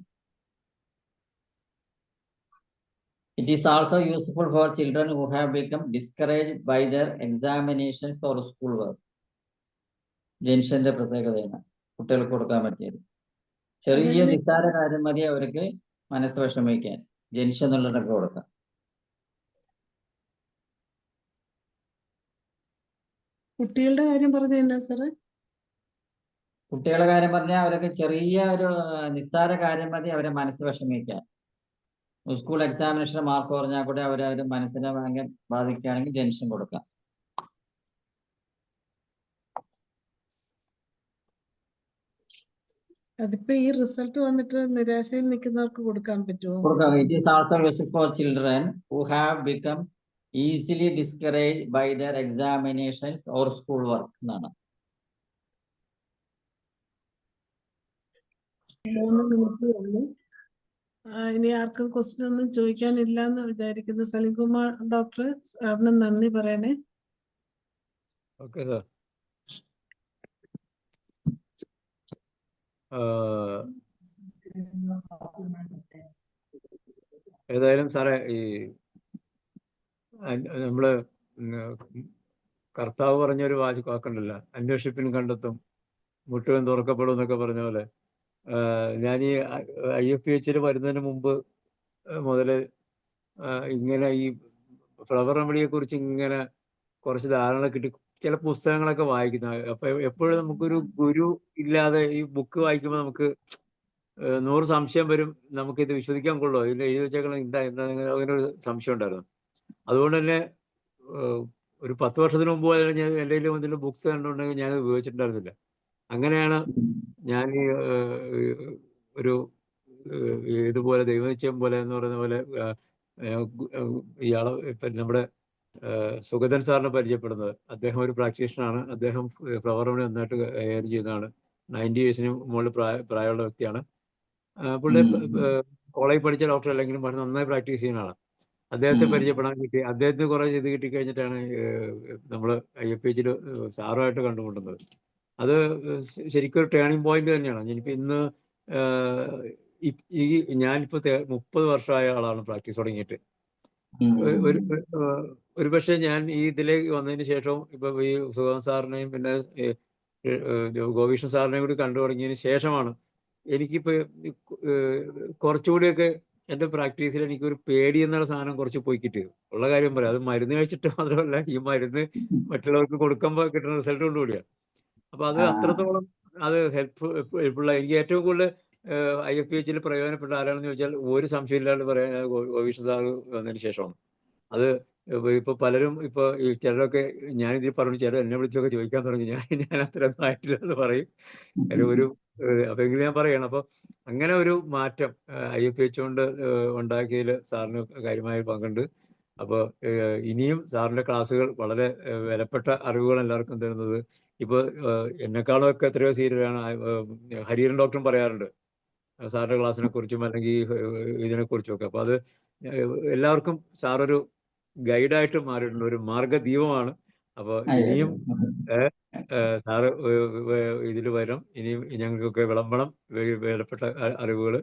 It is also useful for children who have become discouraged by their examinations or schoolwork. ജംഗ്ഷന്റെ പ്രത്യേകതയാണ് കുട്ടികൾക്ക് കൊടുക്കാൻ പറ്റിയത്. ചെറിയ നിസ്സാര കാര്യം മതി അവർക്ക് മനസ്സ് വിഷമിക്കാൻ. ജംഗ്ഷൻ എന്നുള്ളതൊക്കെ കൊടുക്കാം. കുട്ടികളുടെ കാര്യം പറഞ്ഞ എന്നാ സാറേ? കുട്ടികളുടെ കാര്യം പറഞ്ഞാൽ അവരൊക്കെ ചെറിയ ഒരു നിസ്സാര കാര്യം മതി അവരെ മനസ്സ് വിഷമിക്കാൻ. സ്കൂൾ എക്സാമിനേഷൻ മാർക്ക് പറഞ്ഞാൽ കൂടെ അവരെ മനസ്സിനെ ഭയങ്കര ബാധിക്കുകയാണെങ്കിൽ ജംഗ്ഷൻ കൊടുക്കാം. അതിപ്പോ ഈ റിസൾട്ട് വന്നിട്ട് നിരാശയിൽ നിൽക്കുന്നവർക്ക് കൊടുക്കാൻ പറ്റുമോ? കൊടുക്കാം. It is also useful for children who have become easily discouraged by their examinations or school work എന്നാണ്. 3 മിനിറ്റ് ഉള്ളൂ. ഇനി ആർക്കും ക്വസ്റ്റ്യൻ ഒന്നും ചോദിക്കാനില്ല എന്ന് വിചാരിക്കുന്നു. സലിംകുമാർ ഡോക്ടർ സാറിന് നന്ദി പറയണേ. Okay sir. ഏതായാലും സാറേ ഈ നമ്മള് കർത്താവ് പറഞ്ഞൊരു വാക്കുണ്ടല്ലോ, അന്വേഷിപ്പിൻ കണ്ടെത്തും, മുട്ടുവൻ തുറക്കപ്പെടും എന്നൊക്കെ പറഞ്ഞ പോലെ ഞാൻ ഈ IFPH വരുന്നതിന് മുമ്പ് മുതൽ ഇങ്ങനെ ഈ ഫ്ലവർ റെമഡിയെ കുറിച്ച് ഇങ്ങനെ കുറച്ച് ധാരണ കിട്ടി ചില പുസ്തകങ്ങളൊക്കെ വായിക്കുന്ന. അപ്പൊ എപ്പോഴും നമുക്കൊരു ഗുരു ഇല്ലാതെ ഈ ബുക്ക് വായിക്കുമ്പോൾ നമുക്ക് 100 സംശയം വരും. നമുക്കിത് വിശ്വസിക്കാൻ കൊള്ളോ, ഇതിൽ എഴുതി വെച്ചേക്കണം എന്താ അങ്ങനെ ഒരു സംശയം ഉണ്ടായിരുന്നു. അതുകൊണ്ട് തന്നെ ഒരു 10 വർഷത്തിന് മുമ്പ് ഞാൻ എൻ്റെ കയ്യിൽ വന്നിട്ട് ബുക്സ് കണ്ടുണ്ടെങ്കിൽ ഞാൻ ഉപയോഗിച്ചിട്ടുണ്ടായിരുന്നില്ല. അങ്ങനെയാണ് ഞാൻ ഒരു ഇതുപോലെ ദൈവനിശ്ചയം പോലെ എന്ന് പറയുന്ന പോലെ ഇയാളെ ഇപ്പം നമ്മുടെ സുഗതൻ സാറിനെ പരിചയപ്പെടുന്നത്. അദ്ദേഹം ഒരു പ്രാക്ടീഷണറാണ്. അദ്ദേഹം ഫ്ലവർ റെമഡി നന്നായിട്ട് കൈകാര്യം ചെയ്യുന്നതാണ്. 90 yearsന് മുകളിൽ പ്രായമുള്ള വ്യക്തിയാണ്. പുള്ളി കോളേജിൽ പഠിച്ച ഡോക്ടർ അല്ലെങ്കിലും വളരെ നന്നായി പ്രാക്ടീസ് ചെയ്യുന്നതാണ്. അദ്ദേഹത്തെ പരിചയപ്പെടാൻ കിട്ടി. അദ്ദേഹത്തിന് കുറേ ചെയ്ത് കിട്ടിക്കഴിഞ്ഞിട്ടാണ് നമ്മൾ IFPH സാറുമായിട്ട് കണ്ടുമുട്ടുന്നത്. അത് ശരിക്കും ഒരു ടേണിംഗ് പോയിന്റ് തന്നെയാണ്. ഞാനിപ്പോൾ ഇന്ന് ഞാനിപ്പോൾ 30 വർഷമായ ആളാണ് പ്രാക്ടീസ് തുടങ്ങിയിട്ട്. ഒരു പക്ഷേ ഞാൻ ഈ ഇതിലേക്ക് വന്നതിന് ശേഷവും ഇപ്പൊ ഈ സുഗതൻ സാറിനെയും പിന്നെ ഗോപീഷ്ണൻ സാറിനെയും കൂടി കണ്ടു തുടങ്ങിയതിന് ശേഷമാണ് എനിക്കിപ്പോ കുറച്ചുകൂടിയൊക്കെ എൻ്റെ പ്രാക്ടീസിൽ എനിക്കൊരു പേടി എന്നുള്ള സാധനം കുറച്ച് പോയി കിട്ടിയത്. ഉള്ള കാര്യം പറയാം. അത് മരുന്ന് കഴിച്ചിട്ട് മാത്രമല്ല, ഈ മരുന്ന് മറ്റുള്ളവർക്ക് കൊടുക്കുമ്പോൾ കിട്ടുന്ന റിസൾട്ട് കൊണ്ടുകൂടിയാണ്. അപ്പൊ അത് അത്രത്തോളം അത് ഹെൽപ്ഫുൾ. എനിക്ക് ഏറ്റവും കൂടുതൽ IFPH പ്രയോജനപ്പെട്ട ആരാണെന്ന് ചോദിച്ചാൽ ഒരു സംശയമില്ലാണ്ട് പറയാൻ ഗോപീഷ്ണൻ സാർ വന്നതിന് ശേഷമാണ്. അത് ഇപ്പൊ പലരും ഇപ്പൊ ഈ ചിലരൊക്കെ ഞാനിതിൽ പറഞ്ഞു, ചിലർ എന്നെ വിളിച്ചൊക്കെ ചോദിക്കാൻ തുടങ്ങി. ഞാൻ അത്രയൊന്നും ആയിട്ടില്ല എന്ന് പറയും. ഒരു അപ്പൊ എങ്കിലും ഞാൻ പറയണം. അപ്പൊ അങ്ങനെ ഒരു മാറ്റം IFPH കൊണ്ട് ഉണ്ടാക്കിയതിൽ സാറിന് കാര്യമായ പങ്കുണ്ട്. അപ്പോൾ ഇനിയും സാറിന്റെ ക്ലാസ്സുകൾ വളരെ വിലപ്പെട്ട അറിവുകൾ എല്ലാവർക്കും തരുന്നത്. ഇപ്പോൾ എന്നെക്കാളും ഒക്കെ എത്രയോ സീരിയലാണ് ഹരിഹരൻ ഡോക്ടറും പറയാറുണ്ട് സാറിന്റെ ക്ലാസ്സിനെ കുറിച്ചും അല്ലെങ്കിൽ ഇതിനെക്കുറിച്ചും ഒക്കെ. അപ്പൊ അത് എല്ലാവർക്കും സാറൊരു ഗൈഡായിട്ട് മാറിയിട്ടുണ്ട്, ഒരു മാർഗദീപമാണ്. അപ്പൊ ഇനിയും സാറ് ഇതിൽ വരും. ഇനിയും ഞങ്ങൾക്കൊക്കെ വിളമ്പണം വിലപ്പെട്ട അറിവുകൾ.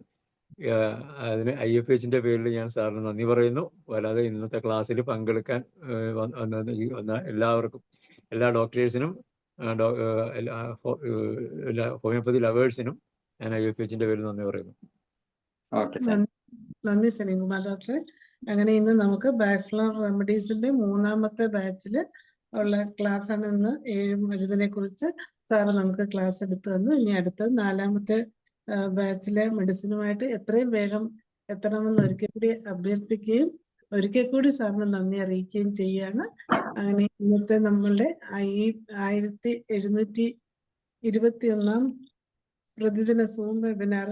അതിന് IFPHന്റെ പേരിൽ ഞാൻ സാറിന് നന്ദി പറയുന്നു. അല്ലാതെ ഇന്നത്തെ ക്ലാസ്സിൽ പങ്കെടുക്കാൻ വന്ന എല്ലാവർക്കും, എല്ലാ ഡോക്ടേഴ്സിനും ഹോമിയോപ്പതി ലവേഴ്സിനും ഞാൻ IFPHന്റെ പേരിൽ നന്ദി പറയുന്നു. നന്ദി സലീംകുമാർ ഡോക്ടറെ. അങ്ങനെ ഇന്ന് നമുക്ക് ബാക്ക് ഫ്ലോ റെമഡീസിന്റെ 3ാമത്തെ ബാച്ചിൽ ഉള്ള ക്ലാസ് ആണ്. ഇന്ന് 7 മരുന്നിനെ കുറിച്ച് സാറ് നമുക്ക് ക്ലാസ് എടുത്തു തന്നു. ഇനി അടുത്തത് 4ാമത്തെ ബാച്ചിലെ മെഡിസിനുമായിട്ട് എത്രയും വേഗം എത്തണമെന്ന് ഒരിക്കൽ കൂടി അഭ്യർത്ഥിക്കുകയും ഒരിക്കൽ കൂടി സാറിന് നന്ദി അറിയിക്കുകയും ചെയ്യാണ്. അങ്ങനെ ഇന്നത്തെ നമ്മളുടെ ഈ 1721 പ്രതിദിന സൂം വെബിനാർ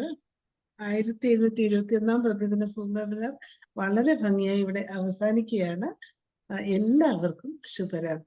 1721 പ്രതിദിന സൂം വെബിനാർ വളരെ ഭംഗിയായി ഇവിടെ അവസാനിക്കുകയാണ്. എല്ലാവർക്കും ശുഭരാത്രി.